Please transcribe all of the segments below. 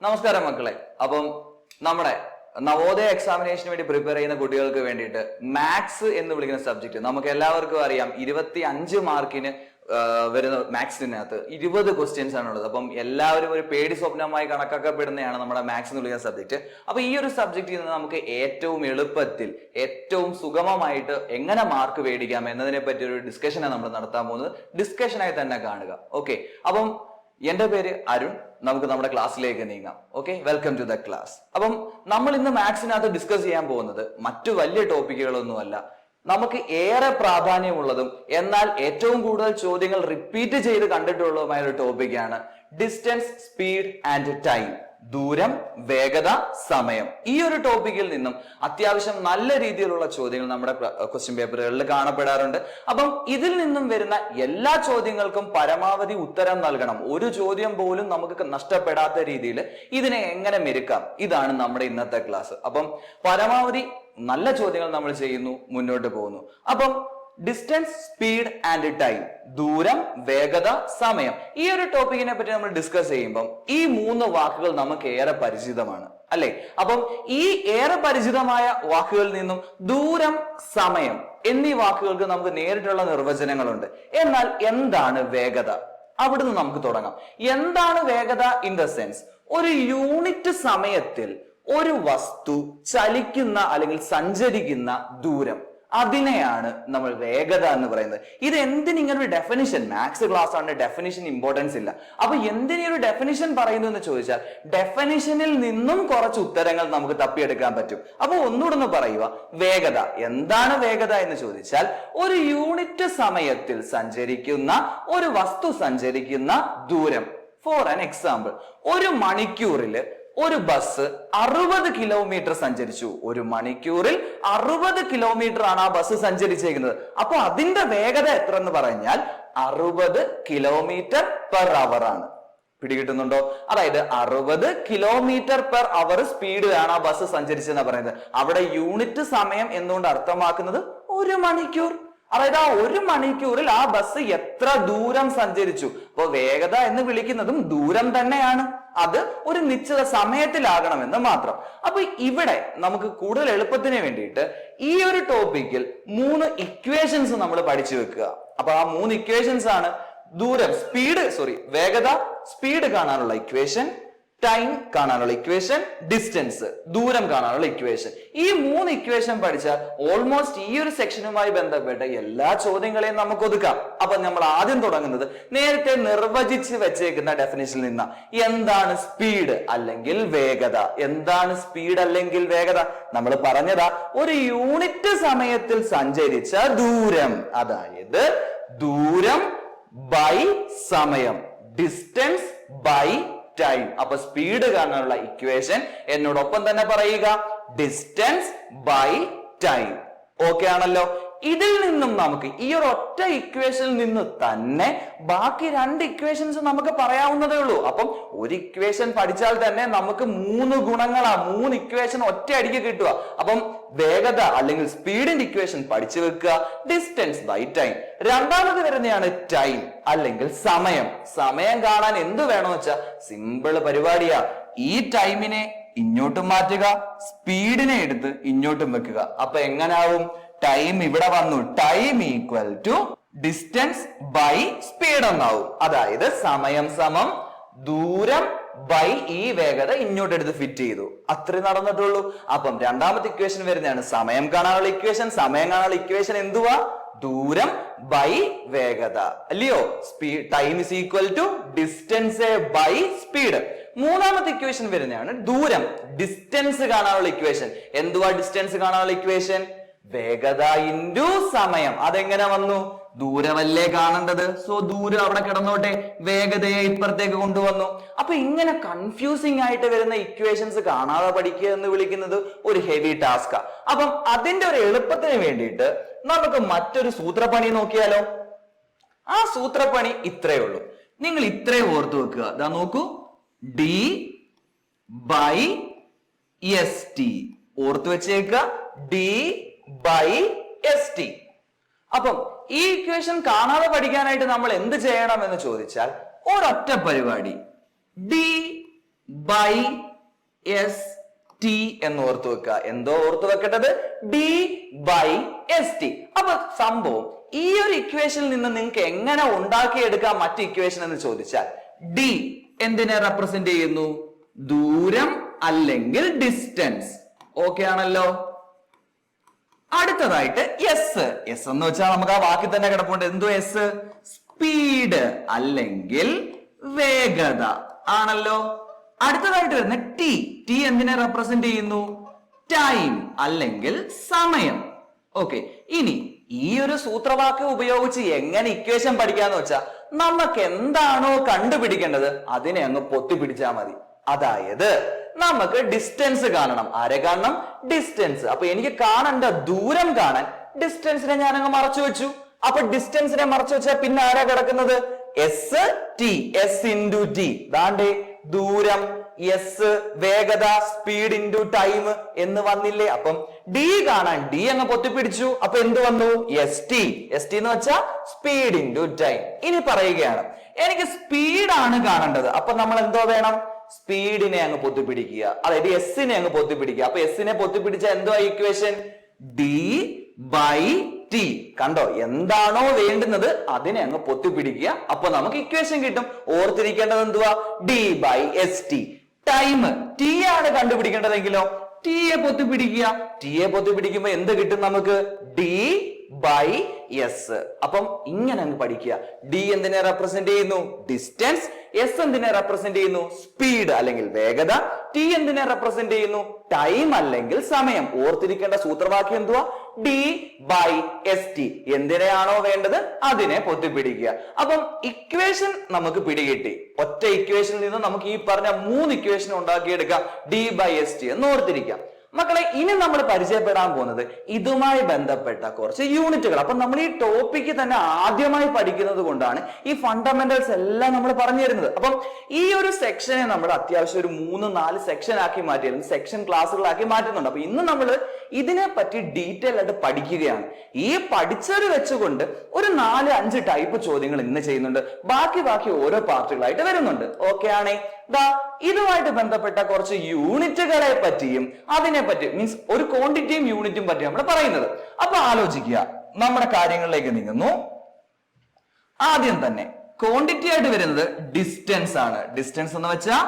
നമസ്കാരം മക്കളെ. അപ്പം നമ്മുടെ നവോദയ എക്സാമിനേഷന് വേണ്ടി പ്രിപ്പയർ ചെയ്യുന്ന കുട്ടികൾക്ക് വേണ്ടിയിട്ട് മാത്സ് എന്ന് വിളിക്കുന്ന സബ്ജക്ട് നമുക്ക് എല്ലാവർക്കും അറിയാം. 25 മാർക്കിന് വരുന്ന മാത്സിനകത്ത് 20 ക്വസ്റ്റ്യൻസ് ആണുള്ളത്. അപ്പം എല്ലാവരും ഒരു പേടി സ്വപ്നമായി കണക്കാക്കപ്പെടുന്നതാണ് നമ്മുടെ മാത്സ് എന്ന് വിളിക്കുന്ന സബ്ജക്ട്. അപ്പൊ ഈ ഒരു സബ്ജക്റ്റിൽ നിന്ന് നമുക്ക് ഏറ്റവും എളുപ്പത്തിൽ ഏറ്റവും സുഗമമായിട്ട് എങ്ങനെ മാർക്ക് മേടിക്കാം എന്നതിനെ പറ്റി ഒരു ഡിസ്കഷനാണ് നമ്മൾ നടത്താൻ പോകുന്നത്. ഡിസ്കഷനായി തന്നെ കാണുക. ഓക്കെ, അപ്പം എന്റെ പേര് അരുൺ. നമുക്ക് നമ്മുടെ ക്ലാസ്സിലേക്ക് നീങ്ങാം. Okay, welcome to the class. അപ്പം നമ്മൾ ഇന്ന് മാത്സിനകത്ത് ഡിസ്കസ് ചെയ്യാൻ പോകുന്നത് മറ്റു വലിയ ടോപ്പിക്കുകളൊന്നുമല്ല. നമുക്ക് ഏറെ പ്രാധാന്യമുള്ളതും എന്നാൽ ഏറ്റവും കൂടുതൽ ചോദ്യങ്ങൾ റിപ്പീറ്റ് ചെയ്ത് കണ്ടിട്ടുള്ളതുമായ ഒരു ടോപ്പിക്കാണ് ഡിസ്റ്റൻസ്, സ്പീഡ് ആൻഡ് ടൈം. ദൂരം, വേഗത, സമയം. ഈ ഒരു ടോപ്പിക്കിൽ നിന്നും അത്യാവശ്യം നല്ല രീതിയിലുള്ള ചോദ്യങ്ങൾ നമ്മുടെ ക്വസ്റ്റ്യൻ പേപ്പറുകളിൽ കാണപ്പെടാറുണ്ട്. അപ്പം ഇതിൽ നിന്നും വരുന്ന എല്ലാ ചോദ്യങ്ങൾക്കും പരമാവധി ഉത്തരം നൽകണം. ഒരു ചോദ്യം പോലും നമുക്ക് നഷ്ടപ്പെടാത്ത രീതിയിൽ ഇതിനെ എങ്ങനെ മെരുക്കാം, ഇതാണ് നമ്മുടെ ഇന്നത്തെ ക്ലാസ്. അപ്പം പരമാവധി നല്ല ചോദ്യങ്ങൾ നമ്മൾ ചെയ്യുന്നു, മുന്നോട്ട് പോകുന്നു. അപ്പം ഡിസ്റ്റൻസ്, സ്പീഡ് ആൻഡ് ടൈം, ദൂരം, വേഗത, സമയം, ഈ ഒരു ടോപ്പിക്കിനെ പറ്റി നമ്മൾ ഡിസ്കസ് ചെയ്യുമ്പോൾ ഈ 3 വാക്കുകൾ നമുക്ക് ഏറെ പരിചിതമാണ്, അല്ലെ? അപ്പം ഈ ഏറെ പരിചിതമായ വാക്കുകളിൽ നിന്നും ദൂരം, സമയം എന്നീ വാക്കുകൾക്ക് നമുക്ക് നേരിട്ടുള്ള നിർവചനങ്ങളുണ്ട്. എന്നാൽ എന്താണ് വേഗത? അവിടുന്ന് നമുക്ക് തുടങ്ങാം. എന്താണ് വേഗത? ഇൻ ദ സെൻസ്, ഒരു യൂണിറ്റ് സമയത്തിൽ ഒരു വസ്തു ചലിക്കുന്ന അല്ലെങ്കിൽ സഞ്ചരിക്കുന്ന ദൂരം, അതിനെയാണ് നമ്മൾ വേഗത എന്ന് പറയുന്നത്. ഇത് എന്തിനിങ്ങനെ ഒരു ഡെഫിനിഷൻ? മാത്സ് ക്ലാസ് ആണ്, ഡെഫിനിഷൻ ഇമ്പോർട്ടൻസ് ഇല്ല. അപ്പൊ എന്തിനീ ഒരു ഡെഫിനിഷൻ പറയുന്നു എന്ന് ചോദിച്ചാൽ ഡെഫിനിഷനിൽ നിന്നും കുറച്ച് ഉത്തരങ്ങൾ നമുക്ക് തപ്പിയെടുക്കാൻ പറ്റും. അപ്പൊ ഒന്നുകൂടെ ഒന്ന് പറയുക, വേഗത. എന്താണ് വേഗത എന്ന് ചോദിച്ചാൽ ഒരു യൂണിറ്റ് സമയത്തിൽ സഞ്ചരിക്കുന്ന ഒരു വസ്തു സഞ്ചരിക്കുന്ന ദൂരം. ഫോർ ആൻ എക്സാമ്പിൾ, ഒരു മണിക്കൂറിൽ ഒരു ബസ് 60 കിലോമീറ്റർ സഞ്ചരിച്ചു. ഒരു മണിക്കൂറിൽ 60 കിലോമീറ്റർ ആണ് ആ ബസ് സഞ്ചരിച്ചേക്കുന്നത്. അപ്പൊ അതിന്റെ വേഗത എത്ര എന്ന് പറഞ്ഞാൽ 60 കിലോമീറ്റർ പെർ അവർ ആണ്. പിടികിട്ടുന്നുണ്ടോ? അതായത് 60 കിലോമീറ്റർ പെർ അവർ സ്പീഡിലാണ് ആ ബസ് സഞ്ചരിച്ചെന്ന് പറയുന്നത്. അവിടെ യൂണിറ്റ് സമയം എന്നുകൊണ്ട് അർത്ഥമാക്കുന്നത് ഒരു മണിക്കൂർ. അതായത് ആ ഒരു മണിക്കൂറിൽ ആ ബസ് എത്ര ദൂരം സഞ്ചരിച്ചു. അപ്പൊ വേഗത എന്ന് വിളിക്കുന്നതും ദൂരം തന്നെയാണ്. അത് ഒരു നിശ്ചിത സമയത്തിലാകണമെന്ന് മാത്രം. അപ്പൊ ഇവിടെ നമുക്ക് കൂടുതൽ എളുപ്പത്തിന് വേണ്ടിയിട്ട് ഈ ഒരു ടോപ്പിക്കിൽ 3 ഇക്വേഷൻസ് നമ്മൾ പഠിച്ചു വെക്കുക. അപ്പൊ ആ 3 ഇക്വേഷൻസ് ആണ് ദൂരം, വേഗത, സ്പീഡ് കാണാനുള്ള ഇക്വേഷൻ, ടൈം കാണാനുള്ള ഇക്വേഷൻ, ഡിസ്റ്റൻസ്, ദൂരം കാണാനുള്ള ഇക്വേഷൻ. ഈ 3 ഇക്വേഷൻ പഠിച്ചാൽ ഓൾമോസ്റ്റ് ഈ ഒരു സെക്ഷനുമായി ബന്ധപ്പെട്ട എല്ലാ ചോദ്യങ്ങളെയും നമുക്ക് ഒതുക്കാം. അപ്പൊ നമ്മൾ ആദ്യം തുടങ്ങുന്നത് നേരത്തെ നിർവചിച്ച് വെച്ചേക്കുന്ന ഡെഫിനിഷനിൽ നിന്നാ. എന്താണ് സ്പീഡ് അല്ലെങ്കിൽ വേഗത? എന്താണ് സ്പീഡ് അല്ലെങ്കിൽ വേഗത? നമ്മൾ പറഞ്ഞതാ, ഒരു യൂണിറ്റ് സമയത്തിൽ സഞ്ചരിച്ച ദൂരം, അതായത് ദൂരം ബൈ സമയം, ഡിസ്റ്റൻസ് ബൈ ടൈം. അപ്പൊ സ്പീഡ് കാണാനുള്ള ഇക്വേഷൻ എന്നോടൊപ്പം തന്നെ പറയുക, ഡിസ്റ്റൻസ് ബൈ ടൈം. ഓക്കെ ആണല്ലോ? ഇതിൽ നിന്നും നമുക്ക് ഈ ഒരു ഒറ്റ ഇക്വേഷനിൽ നിന്ന് തന്നെ ബാക്കി 2 ഇക്വേഷൻസ് നമുക്ക് പറയാവുന്നതേ ഉള്ളൂ. അപ്പം ഒരു ഇക്വേഷൻ പഠിച്ചാൽ തന്നെ നമുക്ക് 3 ഗുണങ്ങളാ, 3 ഇക്വേഷൻ ഒറ്റ അടിക്ക് കിട്ടുക. അപ്പം വേഗത അല്ലെങ്കിൽ സ്പീഡിന്റെ ഇക്വേഷൻ പഠിച്ചു വെക്കുക, ഡിസ്റ്റൻസ് ബൈ ടൈം. രണ്ടാമത് വരുന്നതാണ് ടൈം അല്ലെങ്കിൽ സമയം. സമയം കാണാൻ എന്ത് വേണമെന്ന് വെച്ചാൽ സിമ്പിൾ പരിപാടിയാ. ഈ ടൈമിനെ ഇങ്ങോട്ടും മാറ്റുക, സ്പീഡിനെ എടുത്ത് ഇങ്ങോട്ടും വെക്കുക. അപ്പൊ എങ്ങനാവും? ടൈം ഇവിടെ വന്നു, time equal to distance by speed എന്നാവും. അതായത് സമയം സമം ദൂരം ബൈ ഈ വേഗത ഇങ്ങോട്ട് എടുത്ത് ഫിറ്റ് ചെയ്തു. അത്രേ നടന്നിട്ടുള്ളൂ. അപ്പം രണ്ടാമത്തെ ഇക്വേഷൻ വരുന്നതാണ് സമയം കാണാനുള്ള ഇക്വേഷൻ. സമയം കാണാനുള്ള ഇക്വേഷൻ എന്തുവാ? ദൂരം ബൈ വേഗത, അല്ലയോ? Time is equal to distance by speed. മൂന്നാമത്തെ ഇക്വേഷൻ വരുന്നതാണ് ദൂരം, ഡിസ്റ്റൻസ് കാണാനുള്ള ഇക്വേഷൻ. എന്തുവാ ഡിസ്റ്റൻസ് കാണാനുള്ള ഇക്വേഷൻ? വേഗത ഇൻറ്റു സമയം. അതെങ്ങനെ വന്നു? ദൂരമല്ലേ കാണേണ്ടത്, സോ ദൂരം അവിടെ കിടന്നോട്ടെ, വേഗതയെ ഇപ്പുറത്തേക്ക് കൊണ്ടുവന്നു. അപ്പൊ ഇങ്ങനെ കൺഫ്യൂസിംഗ് ആയിട്ട് വരുന്ന ഇക്വേഷൻസ് കാണാതെ പഠിക്കുക എന്ന് വിളിക്കുന്നത് ഒരു ഹെവി ടാസ്കാ. അപ്പം അതിന്റെ ഒരു എളുപ്പത്തിന് വേണ്ടിയിട്ട് നമുക്ക് മറ്റൊരു സൂത്രപ്പണി നോക്കിയാലോ? ആ സൂത്രപ്പണി ഇത്രയേ ഉള്ളൂ. നിങ്ങൾ ഇത്രയും ഓർത്തു വെക്കുക. ഇതാ നോക്കൂ, ഡി ബൈ എസ് ടി ഓർത്തു വെച്ചേക്കുക, ഡി ബൈ എസ് ടി. അപ്പം ഈ ഇക്വേഷൻ കാണാതെ പഠിക്കാനായിട്ട് നമ്മൾ എന്ത് ചെയ്യണം എന്ന് ചോദിച്ചാൽ ഒരൊറ്റ പരിപാടി, ഡി ബൈ എസ് ടി എന്ന് ഓർത്തു വെക്കുക. എന്തോ ഓർത്തു വെക്കേണ്ടത്? D by S T. അപ്പൊ സംഭവം ഈ ഒരു ഇക്വേഷനിൽ നിന്ന് നിങ്ങൾക്ക് എങ്ങനെ ഉണ്ടാക്കിയെടുക്കാം മറ്റ് ഇക്വേഷൻ എന്ന് ചോദിച്ചാൽ, ഡി എന്തിനെ റെപ്രസെന്റ് ചെയ്യുന്നു? ദൂരം അല്ലെങ്കിൽ ഡിസ്റ്റൻസ്. ഓക്കെ ആണല്ലോ. അടുത്തതായിട്ട് എസ്. എസ് എന്ന് വെച്ചാൽ നമുക്ക് ആ വാക്കിൽ തന്നെ കിടപ്പുണ്ട്. എന്തോ എസ്? സ്പീഡ് അല്ലെങ്കിൽ വേഗത ആണല്ലോ. അടുത്തതായിട്ട് വരുന്ന ടി. ടി എന്തിനെ റെപ്രസെന്റ് ചെയ്യുന്നു? ടൈം അല്ലെങ്കിൽ സമയം. ഓക്കെ, ഇനി ഈ ഒരു സൂത്രവാക്യം ഉപയോഗിച്ച് എങ്ങനെ ഇക്വേഷൻ പഠിക്കാന്ന് വെച്ചാൽ, നമുക്ക് എന്താണോ കണ്ടുപിടിക്കേണ്ടത് അതിനെ അങ്ങ് പൊത്തിപ്പിടിച്ചാൽ മതി. അതായത് നമുക്ക് ഡിസ്റ്റൻസ് കാണണം. ആരെ കാണണം? ഡിസ്റ്റൻസ്. അപ്പൊ എനിക്ക് കാണേണ്ട ദൂരം കാണാൻ ഡിസ്റ്റൻസിനെ ഞാൻ അങ്ങ് മറച്ചു വെച്ചു. അപ്പൊ ഡിസ്റ്റൻസിനെ മറച്ചു വെച്ചാൽ പിന്നെ ആരാ കിടക്കുന്നത്? S T. S into T. ദാണ്ടേ ദൂരം, എസ് വേഗത, സ്പീഡ് ഇൻറ്റു ടൈം എന്ന് വന്നില്ലേ? അപ്പം ഡി കാണാൻ ഡി അങ്ങ് പൊത്തിപ്പിടിച്ചു. അപ്പൊ എന്ത് വന്നു? S T. എസ് ടി എന്ന് വെച്ചാൽ സ്പീഡ് ഇൻറ്റു ടൈം. ഇനി പറയുകയാണ്, എനിക്ക് സ്പീഡാണ് കാണേണ്ടത്. അപ്പൊ നമ്മൾ എന്തോ വേണം? സ്പീഡിനെ അങ്ങ് പൊത്തിപ്പിടിക്കുക. അതായത് എസിനെ അങ്ങ് പൊത്തിപ്പിടിക്കുക. അപ്പൊ എസിനെ പൊത്തിപ്പിടിച്ച എന്തോ ഇക്വേഷൻ? D by T. കണ്ടോ? എന്താണോ വേണ്ടുന്നത് അതിനെ അങ്ങ് പൊത്തിപ്പിടിക്കുക. അപ്പൊ നമുക്ക് ഇക്വേഷൻ കിട്ടും. ഓർത്തിരിക്കേണ്ടത് എന്തുവാ? D by S T. Time T ആണ് കണ്ടുപിടിക്കേണ്ടതെങ്കിലോ ടിയെ പൊത്തിപ്പിടിക്കുക. ടിയെ പൊത്തിപ്പിടിക്കുമ്പോ എന്ത് കിട്ടും നമുക്ക്? ഡി ബൈ എസ്. അപ്പം ഇങ്ങനെ അങ്ങ് പഠിക്കുക. ഡി എന്തിനെ റെപ്രസെന്റ് ചെയ്യുന്നു? ഡിസ്റ്റൻസ്. എസ് എന്തിനെ റെപ്രസെന്റ് ചെയ്യുന്നു? സ്പീഡ് അല്ലെങ്കിൽ വേഗത. ടി എന്തിനെ റെപ്രസെന്റ് ചെയ്യുന്നു? ടൈം അല്ലെങ്കിൽ സമയം. ഓർത്തിരിക്കേണ്ട സൂത്രവാക്യം എന്തുവാ? D by S T. എന്തിനെയാണോ വേണ്ടത് അതിനെ പൊത്തിപ്പിടിക്കുക. അപ്പം ഇക്വേഷൻ നമുക്ക് പിടികിട്ടി. ഒറ്റ ഇക്വേഷനിൽ നിന്ന് നമുക്ക് ഈ പറഞ്ഞ 3 ഇക്വേഷൻ ഉണ്ടാക്കിയെടുക്കാം. ഡി ബൈ എസ് ടി എന്ന് ഓർത്തിരിക്കാം. മക്കളെ, ഇനി നമ്മൾ പരിചയപ്പെടാൻ പോകുന്നത് ഇതുമായി ബന്ധപ്പെട്ട കുറച്ച് യൂണിറ്റുകൾ. അപ്പൊ നമ്മൾ ഈ ടോപ്പിക്ക് തന്നെ ആദ്യമായി പഠിക്കുന്നത് കൊണ്ടാണ് ഈ ഫണ്ടമെന്റൽസ് എല്ലാം നമ്മൾ പറഞ്ഞു തരുന്നത്. അപ്പം ഈ ഒരു സെക്ഷനെ നമ്മൾ അത്യാവശ്യം ഒരു 3-4 സെക്ഷൻ ആക്കി മാറ്റിയിരുന്നു. സെക്ഷൻ ക്ലാസ്സുകളാക്കി മാറ്റുന്നുണ്ട്. അപ്പൊ ഇന്ന് നമ്മൾ ഇതിനെ പറ്റി ഡീറ്റെയിൽ ആയിട്ട് പഠിക്കുകയാണ്. ഈ പഠിച്ചത് വെച്ചുകൊണ്ട് ഒരു 4-5 ടൈപ്പ് ചോദ്യങ്ങൾ ഇന്ന് ചെയ്യുന്നുണ്ട്. ബാക്കി ഓരോ പാർട്ടുകളായിട്ട് വരുന്നുണ്ട്. ഓക്കെ ആണേ? ഇതുമായിട്ട് ബന്ധപ്പെട്ട കുറച്ച് യൂണിറ്റുകളെ പറ്റിയും അതിനെ പറ്റി മീൻസ് ഒരു ക്വാണ്ടിറ്റിയും യൂണിറ്റും പറ്റി നമ്മൾ പറയുന്നത്. അപ്പൊ ആലോചിക്കുക, നമ്മുടെ കാര്യങ്ങളിലേക്ക് നീങ്ങുന്നു. ആദ്യം തന്നെ ക്വാണ്ടിറ്റി ആയിട്ട് വരുന്നത് ഡിസ്റ്റൻസ് ആണ്. ഡിസ്റ്റൻസ് എന്ന് വെച്ചാൽ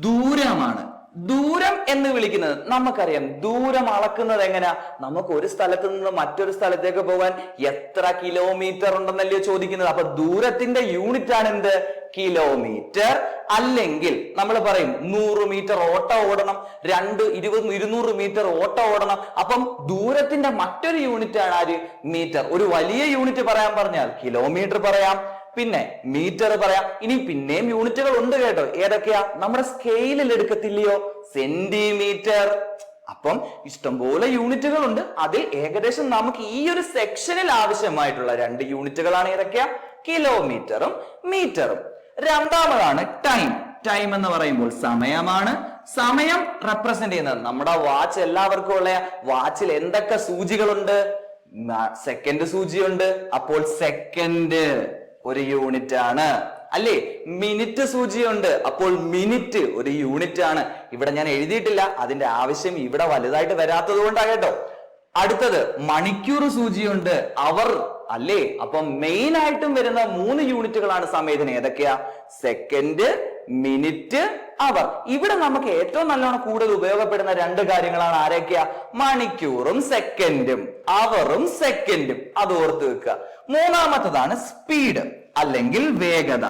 ദൂരമാണ്. ദൂരം എന്ന് വിളിക്കുന്നത് നമുക്കറിയാം. ദൂരം അളക്കുന്നത് എങ്ങനെയാ? നമുക്ക് ഒരു സ്ഥലത്ത് നിന്ന് മറ്റൊരു സ്ഥലത്തേക്ക് പോകാൻ എത്ര കിലോമീറ്റർ ഉണ്ടെന്നല്ലേ ചോദിക്കുന്നത്. അപ്പൊ ദൂരത്തിന്റെ യൂണിറ്റ് ആണ് എന്ത്? കിലോമീറ്റർ. അല്ലെങ്കിൽ നമ്മൾ പറയും 100 മീറ്റർ ഓട്ടം ഓടണം, 200 മീറ്റർ ഓട്ടം ഓടണം. അപ്പം ദൂരത്തിന്റെ മറ്റൊരു യൂണിറ്റ് ആണ് ആര്? മീറ്റർ. ഒരു വലിയ യൂണിറ്റ് പറയാൻ പറഞ്ഞാൽ കിലോമീറ്റർ പറയാം, പിന്നെ മീറ്റർ പറയാം. ഇനി പിന്നെയും യൂണിറ്റുകൾ ഉണ്ട് കേട്ടോ. ഏതൊക്കെയാ? നമ്മുടെ സ്കെയിലിൽ എടുക്കത്തില്ലയോ? സെന്റിമീറ്റർ. അപ്പം ഇഷ്ടംപോലെ യൂണിറ്റുകൾ ഉണ്ട്. അതിൽ ഏകദേശം നമുക്ക് ഈ ഒരു സെക്ഷനിൽ ആവശ്യമായിട്ടുള്ള 2 യൂണിറ്റുകളാണ് ഏതൊക്കെയാ? കിലോമീറ്ററും മീറ്ററും. രണ്ടാമതാണ് ടൈം. ടൈം എന്ന് പറയുമ്പോൾ സമയമാണ്. സമയം റെപ്രസെന്റ് ചെയ്യുന്നത് നമ്മുടെ വാച്ച്. എല്ലാവർക്കും ഉള്ള വാച്ചിൽ എന്തൊക്കെ സൂചികളുണ്ട്? സെക്കൻഡ് സൂചിയുണ്ട്. അപ്പോൾ സെക്കൻഡ് ഒരു യൂണിറ്റ് ആണ് അല്ലേ? മിനിറ്റ് സൂചിയുണ്ട്. അപ്പോൾ മിനിറ്റ് ഒരു യൂണിറ്റ് ആണ്. ഇവിടെ ഞാൻ എഴുതിയിട്ടില്ല, അതിന്റെ ആവശ്യം ഇവിടെ വലുതായിട്ട് വരാത്തത് കൊണ്ടാണ് കേട്ടോ. അടുത്തത് മണിക്കൂർ സൂചിയുണ്ട്. അവർ അല്ലേ? അപ്പം മെയിൻ ആയിട്ടും വരുന്ന 3 യൂണിറ്റുകളാണ് സമയത്തിന്. ഏതൊക്കെയാ? സെക്കൻഡ്, മിനിറ്റ്, അവർ. ഇവിടെ നമുക്ക് ഏറ്റവും നല്ലോണം കൂടുതൽ ഉപയോഗപ്പെടുന്ന 2 കാര്യങ്ങളാണ്. ആരൊക്കെയാ? മണിക്കൂറും സെക്കൻഡും, അവറും സെക്കൻഡും. അത് ഓർത്ത് വെക്കുക. മൂന്നാമത്തതാണ് സ്പീഡ് അല്ലെങ്കിൽ വേഗത.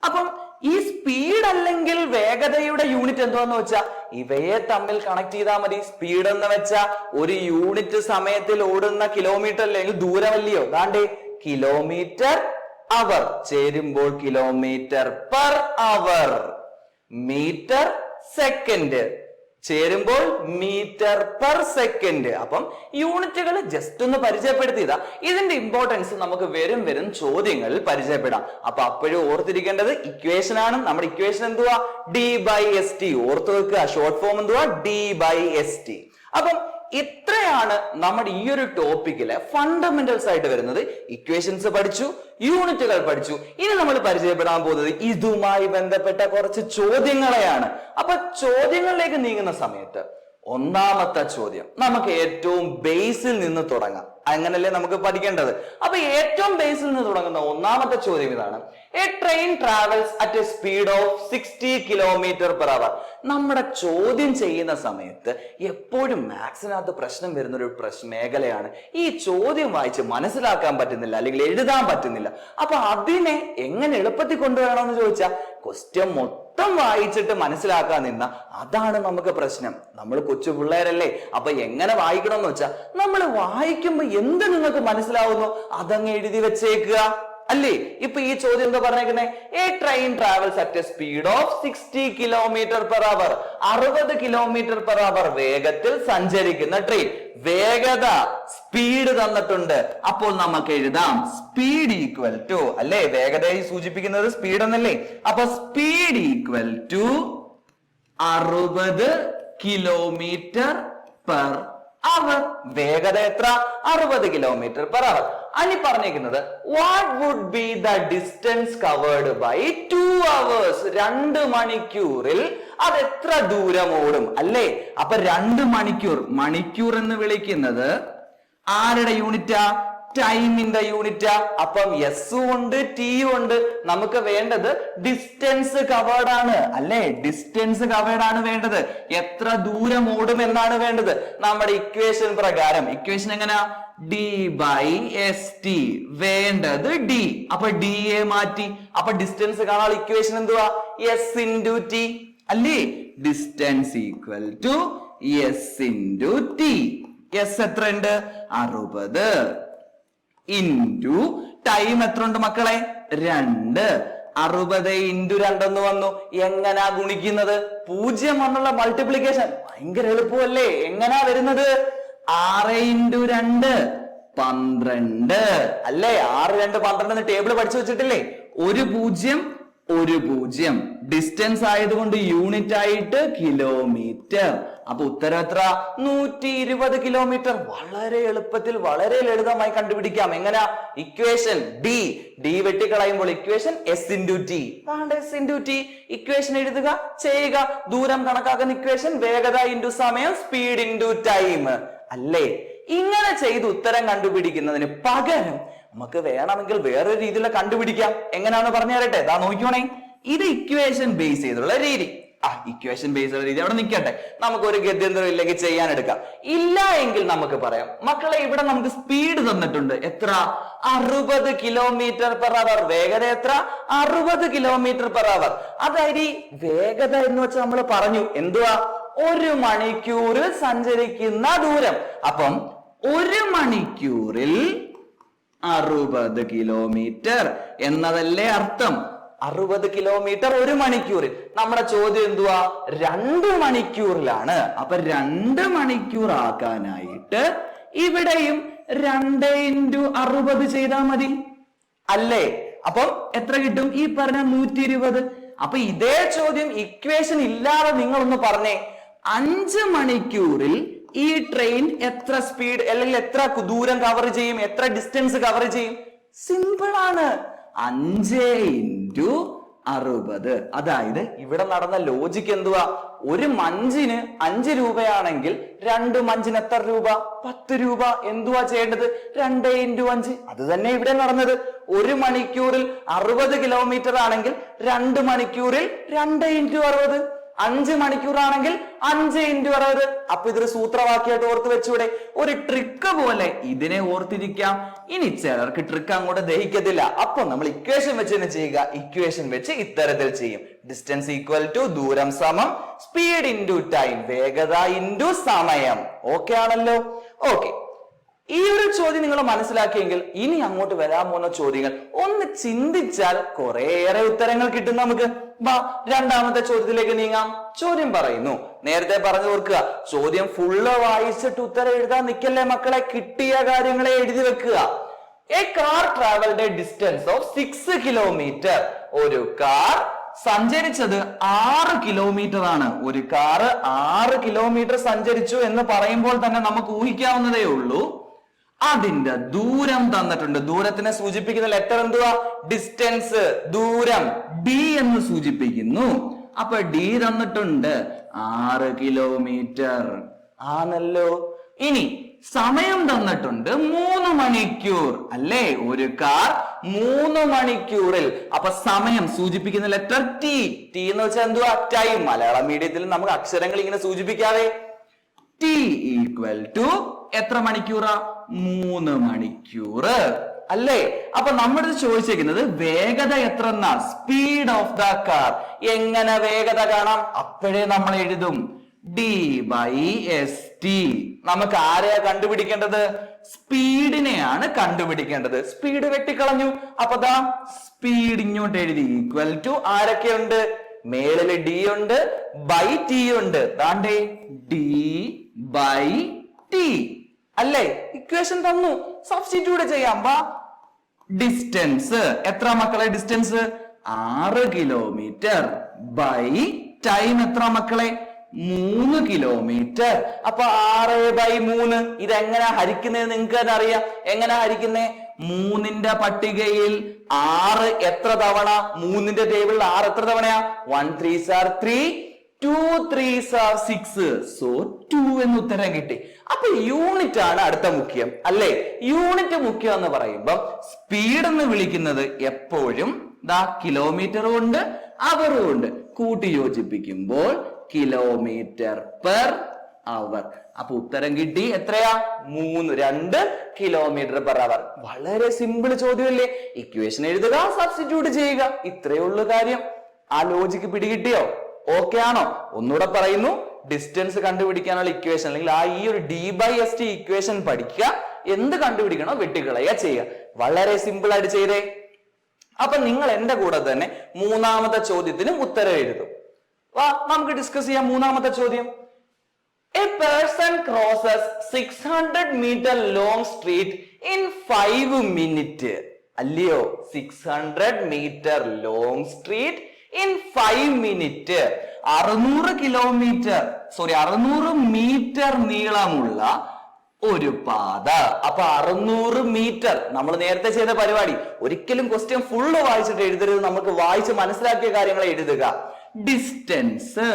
അപ്പം ഈ സ്പീഡ് അല്ലെങ്കിൽ വേഗതയുടെ യൂണിറ്റ് എന്താന്ന് വെച്ചാൽ ഇവയെ തമ്മിൽ കണക്ട് ചെയ്താൽ മതി. സ്പീഡ് എന്ന് വെച്ചാൽ ഒരു യൂണിറ്റ് സമയത്തിൽ ഓടുന്ന കിലോമീറ്റർ അല്ലെങ്കിൽ ദൂരമല്ലയോ? ദാണ്ടേ കിലോമീറ്റർ അവർ ചേരുമ്പോൾ kilometre per hour. Metre second ചേരുമ്പോൾ മീറ്റർ പെർ സെക്കൻഡ്. അപ്പം യൂണിറ്റുകൾ ജസ്റ്റ് ഒന്ന് പരിചയപ്പെടുത്തിയതാ. ഇതിന്റെ ഇമ്പോർട്ടൻസ് നമുക്ക് വരും ചോദ്യങ്ങളിൽ പരിചയപ്പെടാം. അപ്പൊ അപ്പോഴും ഓർത്തിരിക്കേണ്ടത് ഇക്വേഷൻ ആണ്. നമ്മുടെ ഇക്വേഷൻ എന്തുവാ? D by S T. ഓർത്ത് വെക്കുക. ഷോർട്ട് ഫോം എന്തുവാ? D by S T. അപ്പം ഇത്രയാണ് നമ്മുടെ ഈ ഒരു ടോപ്പിക്കിലെ ഫണ്ടമെന്റൽസ് ആയിട്ട് വരുന്നത്. ഇക്വേഷൻസ് പഠിച്ചു, യൂണിറ്റുകൾ പഠിച്ചു. ഇനി നമ്മൾ പരിചയപ്പെടാൻ പോകുന്നത് ഇതുമായി ബന്ധപ്പെട്ട കുറച്ച് ചോദ്യങ്ങളെയാണ്. അപ്പൊ ചോദ്യങ്ങളിലേക്ക് നീങ്ങുന്ന സമയത്ത് ഒന്നാമത്തെ ചോദ്യം നമുക്ക് ഏറ്റവും ബേസിൽ നിന്ന് തുടങ്ങാം. അങ്ങനല്ലേ നമുക്ക് പഠിക്കേണ്ടത്. അപ്പൊ ഏറ്റവും ബേസിൽ നിന്ന് തുടങ്ങുന്ന ഒന്നാമത്തെ ചോദ്യം ഇതാണ്: A train travels at a speed of 60 km/h. നമ്മുടെ ചോദ്യം ചെയ്യുന്ന സമയത്ത് എപ്പോഴും മാത്സിനകത്ത് പ്രശ്നം വരുന്ന ഒരു മേഖലയാണ് ഈ ചോദ്യം വായിച്ച് മനസ്സിലാക്കാൻ പറ്റുന്നില്ല, അല്ലെങ്കിൽ എഴുതാൻ പറ്റുന്നില്ല. അപ്പൊ അതിനെ എങ്ങനെ എളുപ്പത്തിൽ കൊണ്ടുവരണമെന്ന് ചോദിച്ചാൽ ക്വസ്റ്റ്യൻ മൊത്തം വായിച്ചിട്ട് മനസ്സിലാക്കാൻ നിന്ന അതാണ് നമുക്ക് പ്രശ്നം. നമ്മൾ കൊച്ചു പിള്ളേരല്ലേ. അപ്പൊ എങ്ങനെ വായിക്കണം എന്ന് വെച്ചാൽ നമ്മൾ വായിക്കുമ്പോ എന്ത് നിങ്ങൾക്ക് മനസ്സിലാവുന്നു അതങ്ങ് എഴുതി വെച്ചേക്കുക അല്ലേ. ഇപ്പൊ ഈ ചോദ്യം എന്താ പറഞ്ഞേക്കുന്നേ? A train travels at a speed of 60 km/h. 60 km/h വേഗത്തിൽ സഞ്ചരിക്കുന്ന ട്രെയിൻ. വേഗത, സ്പീഡ് തന്നിട്ടുണ്ട്. അപ്പോൾ നമുക്ക് എഴുതാം സ്പീഡ് ഈക്വൽ ടു, അല്ലേ, വേഗതയെ സൂചിപ്പിക്കുന്നത് സ്പീഡ് എന്നല്ലേ. അപ്പൊ സ്പീഡ് ഈക്വൽ ടു 60 km/h. വേഗത എത്ര? 60 km/h. അനി പറഞ്ഞിരിക്കുന്നത് what would be the distance covered by 2 hours. 2 മണിക്കൂറിൽ അത് എത്ര ദൂരം ഓടും, അല്ലേ. അപ്പൊ 2 മണിക്കൂർ, മണിക്കൂർ എന്ന് വിളിക്കുന്നത് ആരുടെ യൂണിറ്റാ? ടൈമിന്റെ യൂണിറ്റാ. അപ്പം എസ് ഉണ്ട്, ടി ഉണ്ട്. നമുക്ക് വേണ്ടത് ഡിസ്റ്റൻസ് കവേർഡ് ആണ്, അല്ലെ. ഡിസ്റ്റൻസ് കവേർഡ് ആണ് വേണ്ടത്. എത്ര ദൂരം ഓടും എന്നാണ് വേണ്ടത്. നമ്മുടെ ഇക്വേഷൻ പ്രകാരം, ഇക്വേഷൻ എങ്ങനെയാ? ഡി ബൈ എസ് ടി, വേണ്ടത് ഡി. അപ്പൊ ഡി എ മാറ്റി. അപ്പൊ ഡിസ്റ്റൻസ് കാണാൻ ഇക്വേഷൻ എന്തുവാ? എസ് ഇൻറ്റു ടി, അല്ലേ. Distance equal to S into T. S എത്ര ഉണ്ട്? 60 ഇൻറ്റു ടൈം എത്ര ഉണ്ട് മക്കളെ? 2. 60 ഇൻറ്റു 2 എന്ന് വന്നു. എങ്ങനാ ഗുണിക്കുന്നത്? 0 വന്നുള്ള മൾട്ടിപ്ലിക്കേഷൻ ഭയങ്കര എളുപ്പമല്ലേ. എങ്ങനാ വരുന്നത്? 6 ഇൻറ്റു 2 12, അല്ലേ. 6, 2, 12 ടേബിൾ പഠിച്ചു വെച്ചിട്ടില്ലേ? 1 0 1 0. ഡിസ്റ്റൻസ് ആയതുകൊണ്ട് യൂണിറ്റ് ആയിട്ട് കിലോമീറ്റർ. അപ്പൊ ഉത്തരം എത്ര? 120 കിലോമീറ്റർ. വളരെ എളുപ്പത്തിൽ, വളരെ ലളിതമായി കണ്ടുപിടിക്കാം. എങ്ങനെയാ? ഇക്വേഷൻ ഡി, ഡി വെട്ടിക്കളയുമ്പോൾ equation S into T. S into T equation എഴുതുക, ചെയ്യുക. ദൂരം കണക്കാക്കുന്ന ഇക്വേഷൻ വേഗത ഇൻറ്റു സമയം, സ്പീഡ് ഇൻറ്റു ടൈം, അല്ലേ. ഇങ്ങനെ ചെയ്ത് ഉത്തരം കണ്ടുപിടിക്കുന്നതിന് പകരം നമുക്ക് വേണമെങ്കിൽ വേറൊരു രീതിയിൽ കണ്ടുപിടിക്കാം. എങ്ങനെയാണെന്ന് പറഞ്ഞു തരട്ടെ. ഇതാ നോക്കിയോണേ, ഇത് ഇക്വേഷൻ ബേസ് ചെയ്തുള്ള രീതി. ഇക്വേഷൻ ബേസ് ചെയ്ത രീതി അവിടെ നിൽക്കട്ടെ. നമുക്ക് ഒരു ഗത്യന്തരം ഇല്ലെങ്കിൽ ചെയ്യാൻ എടുക്കാം. ഇല്ല എങ്കിൽ നമുക്ക് പറയാം, മക്കളെ ഇവിടെ നമുക്ക് സ്പീഡ് തന്നിട്ടുണ്ട്. എത്ര? 60 km/h. വേഗത എത്ര? 60 km/h. അതായത് ഈ വേഗത എന്ന് വെച്ചാൽ നമ്മൾ പറഞ്ഞു എന്തുവാ? 1 മണിക്കൂറിൽ സഞ്ചരിക്കുന്ന ദൂരം. അപ്പം 1 മണിക്കൂറിൽ 60 കിലോമീറ്റർ എന്നതല്ലേ അർത്ഥം. 60 കിലോമീറ്റർ 1 മണിക്കൂറിൽ. നമ്മുടെ ചോദ്യം എന്തുവാ? 2 മണിക്കൂറിലാണ്. അപ്പൊ 2 മണിക്കൂർ ആക്കാനായിട്ട് ഇവിടെയും 2 ഇൻറ്റു 60 ചെയ്താൽ മതി, അല്ലേ. അപ്പം എത്ര കിട്ടും? ഈ പറഞ്ഞ 120. അപ്പൊ ഇതേ ചോദ്യം ഇക്വേഷൻ ഇല്ലാതെ നിങ്ങളൊന്ന് പറഞ്ഞേ, 5 മണിക്കൂറിൽ ഈ ട്രെയിൻ എത്ര സ്പീഡ് അല്ലെങ്കിൽ എത്ര ദൂരം കവർ ചെയ്യും, എത്ര ഡിസ്റ്റൻസ് കവർ ചെയ്യും? സിമ്പിൾ ആണ്. 5 ഇൻറ്റു 60. അതായത് ഇവിടെ നടന്ന ലോജിക്ക് എന്തുവാ? ഒരു മഞ്ചിന് 5 രൂപയാണെങ്കിൽ 2 മഞ്ചിന് എത്ര രൂപ? 10 രൂപ. എന്തുവാ ചെയ്യേണ്ടത്? 2 ഇൻറ്റു 5. അത് തന്നെ ഇവിടെ നടന്നത്. 1 മണിക്കൂറിൽ 60 കിലോമീറ്റർ ആണെങ്കിൽ 2 മണിക്കൂറിൽ 2 ഇൻറ്റു 60. 5 മണിക്കൂറാണെങ്കിൽ 5 ഇൻറ്റു 60. അപ്പൊ ഇതൊരു സൂത്രവാക്യമായിട്ട് ഓർത്ത് വെച്ചൂടെ? ഒരു ട്രിക്ക് പോലെ ഇതിനെ ഓർത്തിരിക്കാം. ഇനി ചിലർക്ക് ട്രിക്ക് അങ്ങോട്ട് ദഹിക്കത്തില്ല. അപ്പൊ നമ്മൾ ഇക്വേഷൻ വെച്ച് തന്നെ ചെയ്യുക. ഇക്വേഷൻ വെച്ച് ഇത്തരത്തിൽ ചെയ്യും. ഡിസ്റ്റൻസ് ഈക്വൽ ടു ദൂരം സമം സ്പീഡ് ഇൻറ്റു ടൈം, വേഗത ഇൻറ്റു സമയം. ഓക്കെ ആണല്ലോ? ഓക്കെ. ഈ ഒരു ചോദ്യം നിങ്ങൾ മനസ്സിലാക്കിയെങ്കിൽ ഇനി അങ്ങോട്ട് വരാൻ പോകുന്ന ചോദ്യങ്ങൾ ഒന്ന് ചിന്തിച്ചാൽ കുറേയേറെ ഉത്തരങ്ങൾ കിട്ടും നമുക്ക്. രണ്ടാമത്തെ ചോദ്യത്തിലേക്ക് നീങ്ങാം. ചോദ്യം പറയുന്നു, നേരത്തെ പറഞ്ഞു ഓർക്കുക, ചോദ്യം ഫുള്ള് വായിച്ചിട്ട് ഉത്തരം എഴുതാൻ നിൽക്കല്ലേ മക്കളെ. കിട്ടിയ കാര്യങ്ങളെ എഴുതി വെക്കുക. A car travelled A distance of 6 kilometre. ഒരു കാർ സഞ്ചരിച്ചത് 6 കിലോമീറ്റർ ആണ്. ഒരു കാറ് 6 കിലോമീറ്റർ സഞ്ചരിച്ചു എന്ന് പറയുമ്പോൾ തന്നെ നമുക്ക് ഊഹിക്കാവുന്നതേ ഉള്ളൂ. അതിന്റെ ദൂരം തന്നിട്ടുണ്ട്. ദൂരത്തിനെ സൂചിപ്പിക്കുന്ന ലെറ്റർ എന്തുവാ? ഡിസ്റ്റൻസ്, ദൂരം, ഡി എന്ന് സൂചിപ്പിക്കുന്നു. അപ്പൊ ഡി തന്നിട്ടുണ്ട് 6 കിലോമീറ്റർ ആണല്ലോ. ഇനി സമയം തന്നിട്ടുണ്ട് 3 മണിക്കൂർ അല്ലേ? ഒരു കാർ 3 മണിക്കൂറിൽ. അപ്പൊ സമയം സൂചിപ്പിക്കുന്ന ലെറ്റർ ടി. ടി എന്ന് വെച്ചാൽ എന്തുവാ? ടൈം. മലയാളം മീഡിയത്തിൽ നമുക്ക് അക്ഷരങ്ങൾ ഇങ്ങനെ സൂചിപ്പിക്കാതെ ടി ഈക്വൽ ടു എത്ര മണിക്കൂറാ? 3 മണിക്കൂർ അല്ലേ? അപ്പൊ നമ്മുടെ ചോദിച്ചേക്കുന്നത് വേഗത എത്ര എന്നാ? Speed of the car. എങ്ങനെ വേഗത കാണാം? അപ്പോഴേ നമ്മൾ എഴുതും d/st. നമുക്ക് ആരെയാ കണ്ടുപിടിക്കേണ്ടത്? സ്പീഡിനെയാണ് കണ്ടുപിടിക്കേണ്ടത്. സ്പീഡ് വെട്ടിക്കളഞ്ഞു. അപ്പൊ ദാ സ്പീഡ് ഇങ്ങോട്ട് എഴുതി ഈക്വൽ ടു ആരൊക്കെയുണ്ട്? മേളില് ഡി ഉണ്ട്, ബൈ ടി ഉണ്ട്. ദാണ്ടേ d/t അല്ലേ? ഇക്വേഷൻ തന്നു, സബ്സ്റ്റിറ്റ്യൂട്ട് ചെയ്യാം. വാ. ഡിസ്റ്റൻസ് എത്ര മക്കളെ? ഡിസ്റ്റൻസ് 6 കിലോമീറ്റർ ബൈ ടൈം എത്ര മക്കളെ? 3 കിലോമീറ്റർ. അപ്പൊ 6/3. ഇതെങ്ങനെ ഹരിക്കുന്നത് നിങ്ങൾക്ക് തന്നെ അറിയാം. എങ്ങനെ ഹരിക്കുന്നേ? 3ന്റെ പട്ടികയിൽ 6 എത്ര തവണ? 3ന്റെ ടേബിളിൽ 6 എത്ര തവണയാ? 1 3s are 3, 2 3s are 6. So 2 എന്ന് ഉത്തരം കിട്ടി. അപ്പൊ യൂണിറ്റ് ആണ് അടുത്ത മുഖ്യം അല്ലേ? യൂണിറ്റ് മുഖ്യം എന്ന് പറയുമ്പോൾ സ്പീഡ് എന്ന് വിളിക്കുന്നത് എപ്പോഴും ദാ കിലോമീറ്ററും ഉണ്ട് അവറും ഉണ്ട്. കൂട്ടി യോജിപ്പിക്കുമ്പോൾ കിലോമീറ്റർ പെർ അവർ. അപ്പൊ ഉത്തരം കിട്ടി എത്രയാ? 2 കിലോമീറ്റർ പെർ അവർ. വളരെ സിമ്പിൾ ചോദ്യമല്ലേ? ഇക്വേഷൻ എഴുതുക, സബ്സ്റ്റിറ്റ്യൂട്ട് ചെയ്യുക, ഇത്രയേ ഉള്ളൂ കാര്യം. ആ ലോജിക്ക് പിടികിട്ടിയോ? ഓക്കെ ആണോ? ഒന്നുകൂടെ പറയുന്നു, ഡിസ്റ്റൻസ് കണ്ടുപിടിക്കാനുള്ള ഇക്വേഷൻ അല്ലെങ്കിൽ ഈ ഒരു d/st ഇക്വേഷൻ പഠിക്കുക. എന്ത് കണ്ടുപിടിക്കണോ വെട്ടിക്കളയുക ചെയ്യുക. വളരെ സിമ്പിൾ ആയിട്ട് ചെയ്തേ. അപ്പൊ നിങ്ങൾ എന്റെ കൂടെ തന്നെ 3ാമത്തെ ചോദ്യത്തിനും ഉത്തരം എഴുതും. വാ, നമുക്ക് ഡിസ്കസ് ചെയ്യാം. 3ാമത്തെ ചോദ്യം. A person crosses 600 meter long street in 5 minutes. അല്ലയോ? 600 meter long street in 5 minutes. 600 metre നീളമുള്ള ഒരു പാത. അപ്പൊ 600 മീറ്റർ. നമ്മൾ നേരത്തെ ചെയ്ത പരിപാടി. ഒരിക്കലും ക്വസ്റ്റ്യൻ ഫുള്ള് വായിച്ചിട്ട് എഴുതരുത്. നമുക്ക് വായിച്ച് മനസ്സിലാക്കിയ കാര്യങ്ങൾ എഴുതുക. ഡിസ്റ്റൻസ്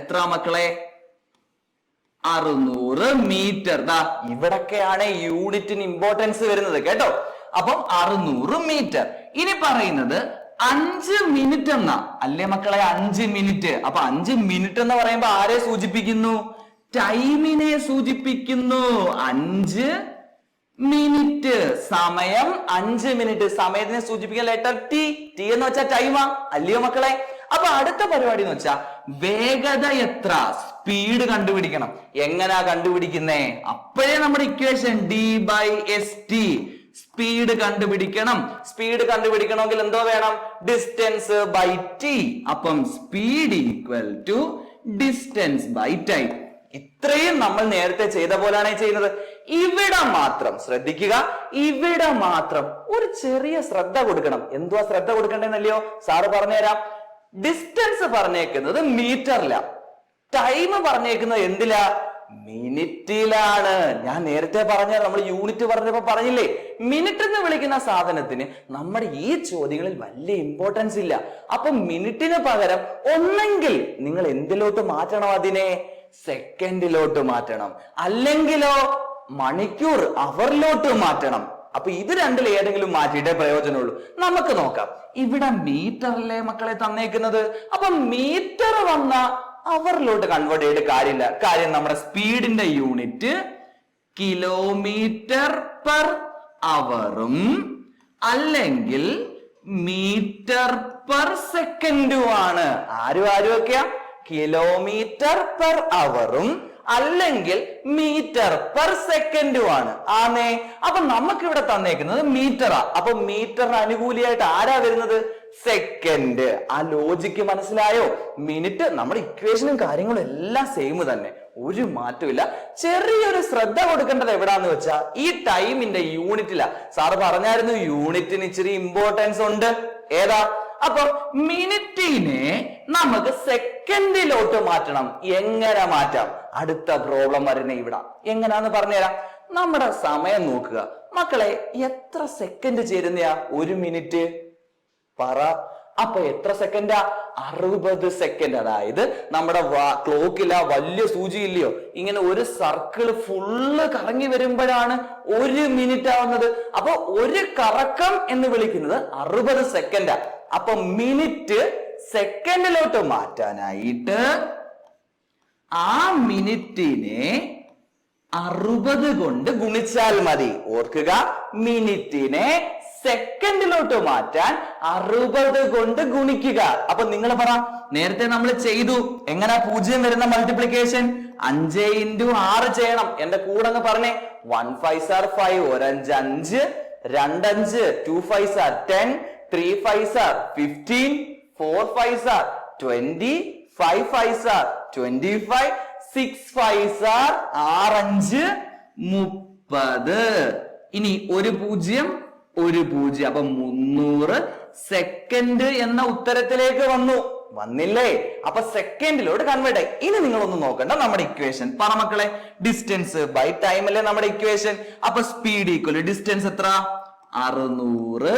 എത്ര മക്കളെ? 600 മീറ്റർ. ഇവിടൊക്കെയാണ് യൂണിറ്റിന് ഇമ്പോർട്ടൻസ് വരുന്നത് കേട്ടോ. അപ്പം 600 മീറ്റർ. ഇനി പറയുന്നത് 5 മിനിറ്റ് എന്നാ അല്ലേ മക്കളെ? 5 മിനിറ്റ്. അപ്പൊ 5 മിനിറ്റ് എന്ന് പറയുമ്പോ ആരെ സൂചിപ്പിക്കുന്നു? ടൈമിനെ സൂചിപ്പിക്കുന്നു. 5 മിനിറ്റ്. സമയം 5 മിനിറ്റ്. സമയത്തിനെ സൂചിപ്പിക്കുന്ന ലെറ്റർ ടി. ടി എന്ന് വെച്ചാൽ ടൈമാ അല്ലയോ മക്കളെ? അപ്പൊ അടുത്ത പരിപാടി എന്ന് വെച്ചാ വേഗത എത്ര? സ്പീഡ് കണ്ടുപിടിക്കണം. എങ്ങനാ കണ്ടുപിടിക്കുന്നേ? അപ്പോഴേ നമ്മുടെ ഇക്വേഷൻ d/st. സ്പീഡ് കണ്ടുപിടിക്കണം. സ്പീഡ് കണ്ടുപിടിക്കണമെങ്കിൽ എന്തോ വേണം? Distance by T. അപ്പം speed equal to distance by time. ഇത്രയും നമ്മൾ നേരത്തെ ചെയ്ത പോലാണ് ചെയ്യുന്നത്. ഇവിടെ മാത്രം ശ്രദ്ധിക്കുക. ഇവിടെ മാത്രം ഒരു ചെറിയ ശ്രദ്ധ കൊടുക്കണം. എന്തുവാ ശ്രദ്ധ കൊടുക്കണ്ടെന്നല്ലയോ സാറ് പറഞ്ഞുതരാം. ഡിസ്റ്റൻസ് പറഞ്ഞേക്കുന്നത് മീറ്ററില, ടൈം പറഞ്ഞേക്കുന്നത് എന്തിലാ? മിനിറ്റിലാണ്. ഞാൻ നേരത്തെ പറഞ്ഞ നമ്മൾ യൂണിറ്റ് പറഞ്ഞപ്പോ പറഞ്ഞില്ലേ, മിനിറ്റ് എന്ന് വിളിക്കുന്ന സാധനത്തിന് നമ്മുടെ ഈ ചോദ്യങ്ങളിൽ വലിയ ഇമ്പോർട്ടൻസ് ഇല്ല. അപ്പൊ മിനിറ്റിന് പകരം ഒന്നെങ്കിൽ നിങ്ങൾ എന്തിലോട്ട് മാറ്റണം? അതിനെ സെക്കൻഡിലോട്ട് മാറ്റണം, അല്ലെങ്കിലോ മണിക്കൂർ അവറിലോട്ട് മാറ്റണം. അപ്പൊ ഇത് രണ്ടിൽ ഏതെങ്കിലും മാറ്റിയിട്ടേ പ്രയോജനമുള്ളൂ. നമുക്ക് നോക്കാം. ഇവിടെ മീറ്ററിലെ മക്കളെ തന്നേക്കുന്നത്. അപ്പൊ മീറ്റർ വന്ന അവറിലോട്ട് കൺവേർട്ട് ചെയ്തിട്ട് കാര്യമില്ല. കാര്യം നമ്മുടെ സ്പീഡിന്റെ യൂണിറ്റ് കിലോമീറ്റർ പെർ അവറും അല്ലെങ്കിൽ മീറ്റർ പെർ സെക്കൻഡുമാണ്. ആരുമൊക്കെയാ? കിലോമീറ്റർ പെർ അവറും അല്ലെങ്കിൽ മീറ്റർ പെർ സെക്കൻഡുമാണ്. ആന്നേ. അപ്പൊ നമുക്ക് ഇവിടെ തന്നേക്കുന്നത് മീറ്ററാ. അപ്പൊ മീറ്ററിന് അനുകൂലിയായിട്ട് ആരാ വരുന്നത്? സെക്കൻഡ്. ആ ലോജിക്ക് മനസ്സിലായോ? മിനിറ്റ് നമ്മുടെ ഇക്വേഷനും കാര്യങ്ങളും എല്ലാം സെയിം തന്നെ, ഒരു മാറ്റമില്ല. ചെറിയൊരു ശ്രദ്ധ കൊടുക്കേണ്ടത് എവിടാന്ന് വെച്ചാ ഈ ടൈമിന്റെ യൂണിറ്റിലാ. സാറ് പറഞ്ഞായിരുന്നു യൂണിറ്റിന് ഇച്ചിരി ഇമ്പോർട്ടൻസ് ഉണ്ട്. ഏതാ? അപ്പൊ മിനിറ്റിനെ നമുക്ക് സെക്കൻഡിലോട്ട് മാറ്റണം. എങ്ങനെ മാറ്റാം? അടുത്ത പ്രോബ്ലം വരുന്ന ഇവിടെ. എങ്ങനെയാന്ന് പറഞ്ഞുതരാം. നമ്മുടെ സമയം നോക്കുക മക്കളെ. എത്ര സെക്കൻഡ് ചേരുന്നയാ ഒരു മിനിറ്റ്? പറ. അപ്പൊ എത്ര സെക്കൻഡാ? 60 സെക്കൻഡ്. അതായത് നമ്മുടെ ക്ലോക്കില വലിയ സൂചി ഇല്ലയോ, ഇങ്ങനെ ഒരു സർക്കിൾ ഫുള്ള് കറങ്ങി വരുമ്പോഴാണ് ഒരു മിനിറ്റ് ആവുന്നത്. അപ്പൊ ഒരു കറക്കം എന്ന് വിളിക്കുന്നത് 60 സെക്കൻഡാ. അപ്പൊ മിനിറ്റ് സെക്കൻഡിലോട്ട് മാറ്റാനായിട്ട് ആ മിനിറ്റിനെ 60 കൊണ്ട് ഗുണിച്ചാൽ മതി. ഓർക്കുക, മിനിറ്റിനെ സെക്കൻഡിലോട്ട് മാറ്റാൻ 60 കൊണ്ട് ഗുണിക്കുക. അപ്പൊ നിങ്ങൾ പറ, നേരത്തെ നമ്മൾ ചെയ്തു. എങ്ങനെ 0 വരുന്ന മൾട്ടിപ്ലിക്കേഷൻ? 5 × 6 ചെയ്യണം. എന്റെ കൂടെ അങ്ങ് പറഞ്ഞേ. 1 5 are 5, 1 5 5, 2 5, 2 5 are 10, 3 5 are 15, 4 5 are 20, 5 5 are 25, 6 5 are 6 5 30. ഇനി ഒരു 0 ഒരു 0. അപ്പൊ 300 സെക്കൻഡ് എന്ന ഉത്തരത്തിലേക്ക് വന്നില്ലേ? അപ്പൊ സെക്കൻഡിലോട്ട് കൺവേർട്ട് ആയി. ഇനി നിങ്ങളൊന്ന് നോക്കണ്ട നമ്മുടെ ഇക്വേഷൻ. പറ മക്കളെ. ഡിസ്റ്റൻസ് ബൈ ടൈം അല്ലേ നമ്മുടെ ഇക്വേഷൻ. അപ്പൊ സ്പീഡ് ഈക്വൽ ഡിസ്റ്റൻസ് എത്ര? 600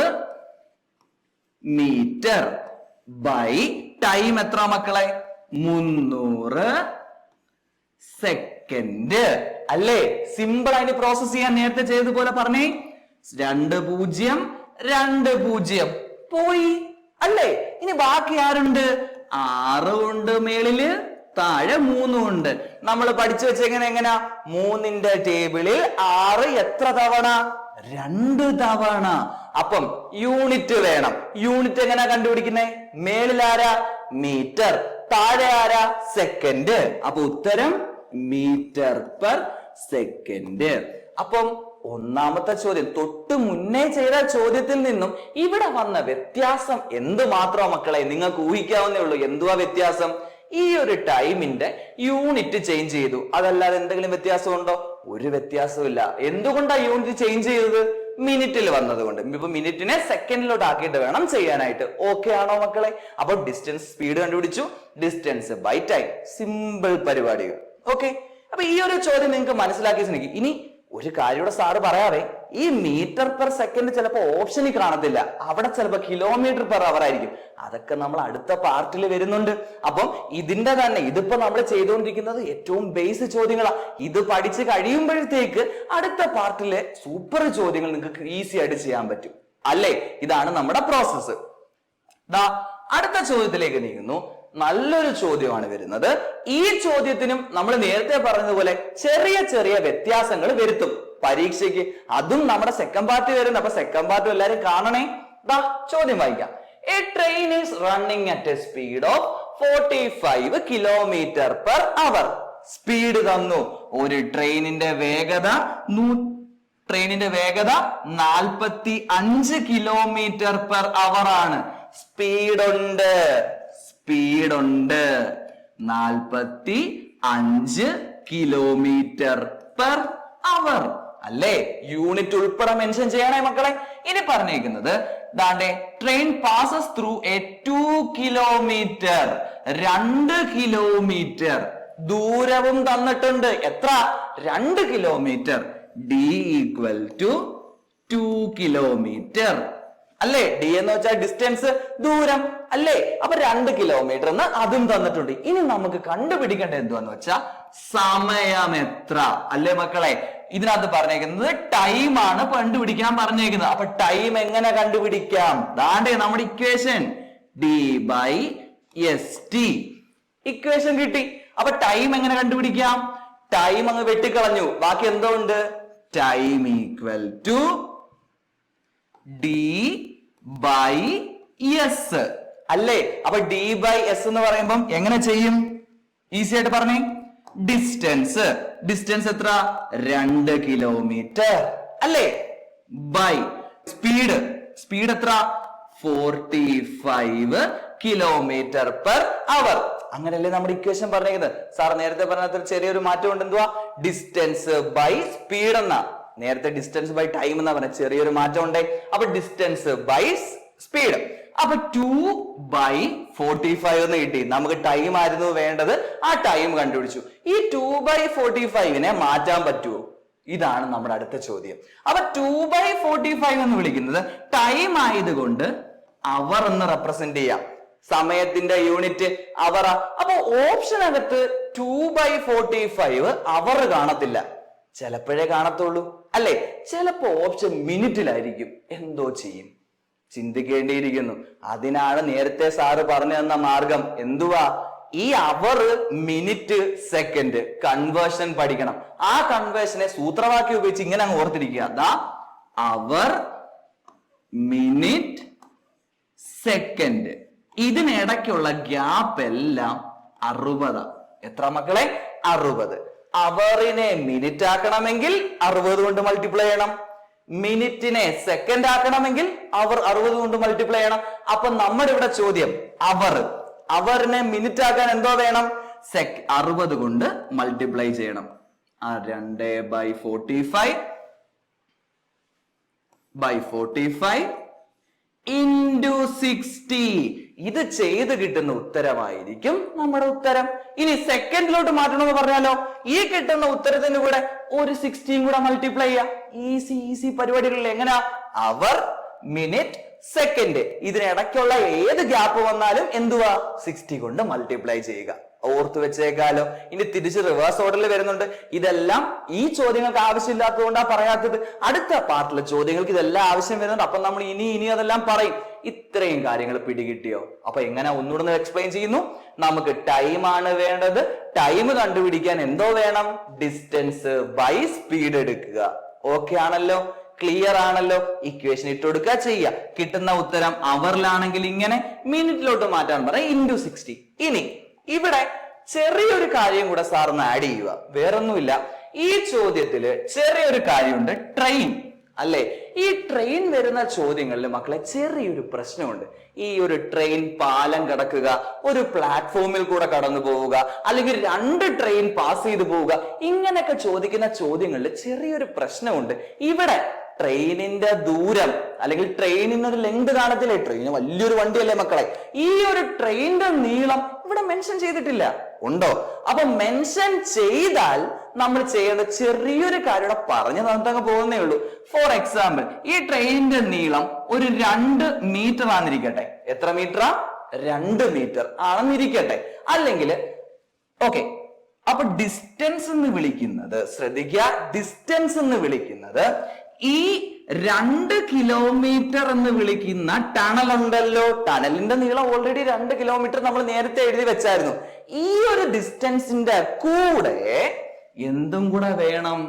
മീറ്റർ ബൈ ടൈം എത്ര മക്കളെ? 300 സെക്കൻഡ് അല്ലേ? സിമ്പിൾ ആയിട്ട് പ്രോസസ് ചെയ്യാൻ നേരത്തെ ചെയ്തതുപോലെ പറഞ്ഞേ. 2 0 2 0 പോയി അല്ലേ? ഇനി ബാക്കി ആരുണ്ട്? 6 ഉണ്ട് മേളില്, താഴെ 3 ഉണ്ട്. നമ്മൾ പഠിച്ചു വെച്ചെങ്ങനെ? എങ്ങനെയാ? 3ന്റെ ടേബിളിൽ 6 എത്ര തവണ? 2 തവണ. അപ്പം യൂണിറ്റ് വേണം. യൂണിറ്റ് എങ്ങനെ കണ്ടുപിടിക്കുന്നേ? മേളിൽ ആരാ? മീറ്റർ. താഴെ ആരാ? സെക്കൻഡ്. അപ്പൊ ഉത്തരം മീറ്റർ പെർ സെക്കൻഡ്. അപ്പം ഒന്നാമത്തെ ചോദ്യം തൊട്ട് മുന്നേ ചെയ്ത ചോദ്യത്തിൽ നിന്നും ഇവിടെ വന്ന വ്യത്യാസം എന്ത് മാത്രം മക്കളെ? നിങ്ങൾക്ക് ഊഹിക്കാവുന്നേ ഉള്ളൂ. എന്തുവാ വ്യത്യാസം? ഈ ഒരു ടൈമിന്റെ യൂണിറ്റ് ചേഞ്ച് ചെയ്തു. അതല്ലാതെ എന്തെങ്കിലും വ്യത്യാസം ഉണ്ടോ? ഒരു വ്യത്യാസവും ഇല്ല. എന്തുകൊണ്ടാ യൂണിറ്റ് ചേഞ്ച് ചെയ്തത്? മിനിറ്റിൽ വന്നത് കൊണ്ട്. ഇപ്പൊ മിനിറ്റിനെ സെക്കൻഡിലോട്ട് ആക്കിയിട്ട് വേണം ചെയ്യാനായിട്ട്. ഓക്കെ ആണോ മക്കളെ? അപ്പൊ ഡിസ്റ്റൻസ്, സ്പീഡ് കണ്ടുപിടിച്ചു. Distance by time. സിമ്പിൾ പരിപാടികൾ. ഓക്കെ. അപ്പൊ ഈ ഒരു ചോദ്യം നിങ്ങൾക്ക് മനസ്സിലാക്കി ശ്രമിക്കും. ഇനി ഒരു കാര്യയുടെ സാറ് പറയാവേ, ഈ മീറ്റർ പെർ സെക്കൻഡ് ചിലപ്പോ ഓപ്ഷനിൽ കാണത്തില്ല. അവിടെ ചിലപ്പോ കിലോമീറ്റർ പെർ അവർ ആയിരിക്കും. അതൊക്കെ നമ്മൾ അടുത്ത പാർട്ടിൽ വരുന്നുണ്ട്. അപ്പം ഇതിന്റെ തന്നെ ഇതിപ്പോ നമ്മൾ ചെയ്തുകൊണ്ടിരിക്കുന്നത് ഏറ്റവും ബേസ് ചോദ്യങ്ങളാ. ഇത് പഠിച്ച് കഴിയുമ്പോഴത്തേക്ക് അടുത്ത പാർട്ടിലെ സൂപ്പർ ചോദ്യങ്ങൾ നിങ്ങൾക്ക് ഈസി ആയിട്ട് ചെയ്യാൻ പറ്റും അല്ലേ? ഇതാണ് നമ്മുടെ പ്രോസസ്സ്. അടുത്ത ചോദ്യത്തിലേക്ക് നീങ്ങുന്നു. നല്ലൊരു ചോദ്യമാണ് വരുന്നത്. ഈ ചോദ്യത്തിനും നമ്മൾ നേരത്തെ പറഞ്ഞതുപോലെ ചെറിയ ചെറിയ വ്യത്യാസങ്ങൾ വരുത്തും പരീക്ഷയ്ക്ക്. അതും നമ്മുടെ സെക്കൻഡ് പാർട്ട് വരുന്നത്. അപ്പൊ സെക്കൻഡ് പാർട്ട് എല്ലാരും കാണണേ. ചോദ്യം വായിക്കാം. A train is running at a speed of 45 kilometre per our. Speed തന്നു. ഒരു ട്രെയിനിന്റെ വേഗത 45 കിലോമീറ്റർ പെർ അവർ ആണ്. സ്പീഡ് ഉണ്ട് 45 കിലോമീറ്റർ പെർ അവർ അല്ലേ? യൂണിറ്റ് ഉൾപ്പെടെ മെൻഷൻ ചെയ്യണേ മക്കളെ. ഇനി പറഞ്ഞേക്കുന്നത് ദാണ്ടെ train passes through a 2 kilometre. 2 kilometre ദൂരവും തന്നിട്ടുണ്ട്. എത്ര? 2 kilometre. D equal to 2 kilometre അല്ലേ? ഡി എന്ന് വെച്ചാൽ ഡിസ്റ്റൻസ്, ദൂരം അല്ലേ? അപ്പൊ 2 കിലോമീറ്റർ എന്ന് അതും തന്നിട്ടുണ്ട്. ഇനി നമുക്ക് കണ്ടുപിടിക്കേണ്ടത് എന്തുവാന്ന് വെച്ചാൽ സമയം എത്ര അല്ലേ മക്കളെ? ഇതിനകത്ത് പറഞ്ഞേക്കുന്നത് ടൈം ആണ് കണ്ടുപിടിക്കാൻ പറഞ്ഞേക്കുന്നത്. അപ്പൊ ടൈം എങ്ങനെ കണ്ടുപിടിക്കാം? ദാണ്ടേ നമ്മുടെ ഇക്വേഷൻ D/ST. ഇക്വേഷൻ കിട്ടി. അപ്പൊ ടൈം എങ്ങനെ കണ്ടുപിടിക്കാം? ടൈം അങ്ങ് വെട്ടിക്കളഞ്ഞു. ബാക്കി എന്തോ ഉണ്ട്? ടൈം ഈക്വൽ ടു D/S അല്ലേ? അപ്പൊ D/S എന്ന് പറയുമ്പം എങ്ങനെ ചെയ്യും? ഈസി ആയിട്ട് പറഞ്ഞേ. ഡിസ്റ്റൻസ് എത്ര? 2 കിലോമീറ്റർ അല്ലേ? ബൈ സ്പീഡ് എത്ര? 45 കിലോമീറ്റർ പെർ അവർ. അങ്ങനെയല്ലേ നമ്മുടെ ഇക്വേഷൻ പറഞ്ഞേക്കുന്നത്. സാർ നേരത്തെ പറഞ്ഞ ചെറിയൊരു മാറ്റം ഉണ്ട്. എന്തുവാ? ഡിസ്റ്റൻസ് ബൈ സ്പീഡ് എന്നാ. നേരത്തെ ഡിസ്റ്റൻസ് ബൈ ടൈം എന്നാ പറഞ്ഞ ചെറിയൊരു മാറ്റം ഉണ്ട്. അപ്പൊ ഡിസ്റ്റൻസ് ബൈ സ്പീഡ്. അപ്പൊ 2/45 എന്ന് കിട്ടി. നമുക്ക് ടൈം ആയിരുന്നു വേണ്ടത്, ആ ടൈം കണ്ടുപിടിച്ചു. ഈ 2/45 മാറ്റാൻ പറ്റുമോ? ഇതാണ് നമ്മുടെ അടുത്ത ചോദ്യം. അപ്പൊ 2/45 എന്ന് വിളിക്കുന്നത് ടൈം ആയതുകൊണ്ട് അവർ എന്ന് റെപ്രസെന്റ് ചെയ്യാം. സമയത്തിന്റെ യൂണിറ്റ് അവർ. അപ്പൊ ഓപ്ഷനകത്ത് 2/45 അവർ കാണത്തില്ല, ചിലപ്പോഴേ കാണത്തുള്ളൂ അല്ലെ. ചിലപ്പോ ഓപ്ഷൻ മിനിറ്റിലായിരിക്കും. എന്തോ ചെയ്യും? ചിന്തിക്കേണ്ടിയിരിക്കുന്നു. അതിനാണ് നേരത്തെ സാറ് പറഞ്ഞു തന്ന മാർഗം. എന്തുവാ? ഈ അവർ, മിനിറ്റ്, സെക്കൻഡ് കൺവേർഷൻ പഠിക്കണം. ആ കൺവേർഷനെ സൂത്രവാക്യം ഉപയോഗിച്ച് ഇങ്ങനെ അങ്ങ് ഓർത്തിരിക്കുക. അതാ അവർ, മിനിറ്റ്, സെക്കൻഡ്. ഇതിനിടയ്ക്കുള്ള ഗ്യാപ്പ് എല്ലാം 60. എത്ര മക്കളെ? 60. അവറിനെ മിനിറ്റ് ആക്കണമെങ്കിൽ 60 കൊണ്ട് മൾട്ടിപ്ലൈ ചെയ്യണം. മിനിറ്റിനെ സെക്കൻഡ് ആക്കണമെങ്കിൽ അവർ 60 കൊണ്ട് മൾട്ടിപ്ലൈ ചെയ്യണം. അപ്പൊ നമ്മുടെ ഇവിടെ ചോദ്യം അവറിനെ മിനിറ്റ് ആക്കാൻ എന്തോ വേണം? 60 കൊണ്ട് മൾട്ടിപ്ലൈ ചെയ്യണം. 2/45 into 60. ഇത് ചെയ്ത് കിട്ടുന്ന ഉത്തരമായിരിക്കും നമ്മുടെ ഉത്തരം. ഇനി സെക്കൻഡിലോട്ട് മാറ്റണമെന്ന് പറഞ്ഞാലോ, ഈ കിട്ടുന്ന ഉത്തരത്തിന് കൂടെ ഒരു 60 കൂടെ മൾട്ടിപ്ലൈ ചെയ്യാം. ഈസി പരിപാടികളിൽ എങ്ങനെയാ? അവർ, മിനിറ്റ്, സെക്കൻഡ്. ഇതിനിടയ്ക്കുള്ള ഏത് ഗ്യാപ്പ് വന്നാലും എന്തുവാ? 60 കൊണ്ട് മൾട്ടിപ്ലൈ ചെയ്യുക. ഓർത്ത് വെച്ചേക്കാലോ. ഇനി തിരിച്ച് റിവേഴ്സ് ഓർഡറിൽ വരുന്നുണ്ട്. ഇതെല്ലാം ഈ ചോദ്യങ്ങൾക്ക് ആവശ്യമില്ലാത്തത് കൊണ്ടാ പറയാത്തത്. അടുത്ത പാർട്ടിലെ ചോദ്യങ്ങൾക്ക് ഇതെല്ലാം ആവശ്യം വരുന്നുണ്ട്. അപ്പൊ നമ്മൾ ഇനി അതെല്ലാം പറയും. ഇത്രയും കാര്യങ്ങൾ പിടികിട്ടിയോ? അപ്പൊ എങ്ങനെ ഒന്നുകൂടെ എക്സ്പ്ലെയിൻ ചെയ്യുന്നു. നമുക്ക് ടൈം ആണ് വേണ്ടത്. ടൈം കണ്ടുപിടിക്കാൻ എന്തോ വേണം? ഡിസ്റ്റൻസ് ബൈ സ്പീഡ് എടുക്കുക. ഓക്കെ ആണല്ലോ? ക്ലിയർ ആണല്ലോ? ഇക്വേഷൻ ഇട്ട് കൊടുക്കുക, ചെയ്യുക. കിട്ടുന്ന ഉത്തരം അവറിലാണെങ്കിൽ ഇങ്ങനെ, മിനിറ്റിലോട്ട് മാറ്റാൻ പറയാം into 60. ഇനി ഇവിടെ ചെറിയൊരു കാര്യം കൂടെ സാറിന് ആഡ് ചെയ്യുക. വേറൊന്നുമില്ല, ഈ ചോദ്യത്തില് ചെറിയൊരു കാര്യമുണ്ട്. ട്രെയിൻ അല്ലെ? ഈ ട്രെയിൻ വരുന്ന ചോദ്യങ്ങളിൽ മക്കളെ ചെറിയൊരു പ്രശ്നമുണ്ട്. ഈ ഒരു ട്രെയിൻ പാലം കടക്കുക, ഒരു പ്ലാറ്റ്ഫോമിൽ കൂടെ കടന്നു പോവുക, അല്ലെങ്കിൽ 2 ട്രെയിൻ പാസ് ചെയ്തു പോവുക, ഇങ്ങനെയൊക്കെ ചോദിക്കുന്ന ചോദ്യങ്ങളിൽ ചെറിയൊരു പ്രശ്നമുണ്ട്. ഇവിടെ ട്രെയിനിന്റെ ദൂരം അല്ലെങ്കിൽ ട്രെയിനിന് ഒരു ലെങ്ത് കാണത്തില്ലേ? ട്രെയിന് വലിയൊരു വണ്ടിയല്ലേ മക്കളെ? ഈ ഒരു ട്രെയിനിന്റെ നീളം ഇവിടെ മെൻഷൻ ചെയ്തിട്ടില്ല. ഉണ്ടോ? അപ്പൊ മെൻഷൻ ചെയ്താൽ നമ്മൾ ചെയ്യേണ്ട ചെറിയൊരു കാര്യം പറഞ്ഞു തന്നിട്ടങ്ങ് പോകുന്നേ ഉള്ളൂ. ഫോർ എക്സാമ്പിൾ, ഈ ട്രെയിനിന്റെ നീളം ഒരു 2 മീറ്റർ ആണെന്നിരിക്കട്ടെ. എത്ര മീറ്ററാ? 2 മീറ്റർ ആണെന്നിരിക്കട്ടെ. അല്ലെങ്കിൽ ഓക്കെ, അപ്പൊ ഡിസ്റ്റൻസ് എന്ന് വിളിക്കുന്നത്, ശ്രദ്ധിക്കുക, ഡിസ്റ്റൻസ് എന്ന് വിളിക്കുന്നത് ഈ 2 കിലോമീറ്റർ എന്ന് വിളിക്കുന്ന ടണൽ ഉണ്ടല്ലോ. ടണലിന്റെ നീളം ഓൾറെഡി 2 കിലോമീറ്റർ നമ്മൾ നേരത്തെ എഴുതി വെച്ചായിരുന്നു. ഈ ഒരു ഡിസ്റ്റൻസിന്റെ കൂടെ എന്തും കൂടെ വേണം?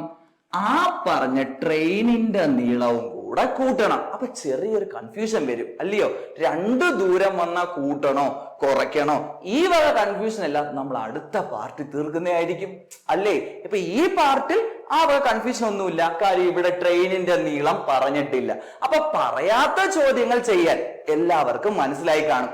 ആ പറഞ്ഞ ട്രെയിനിന്റെ നീളവും കൂടെ കൂട്ടണം. അപ്പൊ ചെറിയൊരു കൺഫ്യൂഷൻ വരും അല്ലയോ? 2 ദൂരം വന്നാ കൂട്ടണോ കുറയ്ക്കണോ? ഈ വക കൺഫ്യൂഷൻ എല്ലാം നമ്മൾ അടുത്ത പാർട്ടിൽ തീർക്കുന്നതായിരിക്കും അല്ലേ? ഇപ്പൊ ഈ പാർട്ടിൽ ആ വക കൺഫ്യൂഷൻ ഒന്നുമില്ല. കാര്യം ഇവിടെ ട്രെയിനിന്റെ നീളം പറഞ്ഞിട്ടില്ല. അപ്പൊ പറയാത്ത ചോദ്യങ്ങൾ ചെയ്യാൻ എല്ലാവർക്കും മനസ്സിലായി കാണും.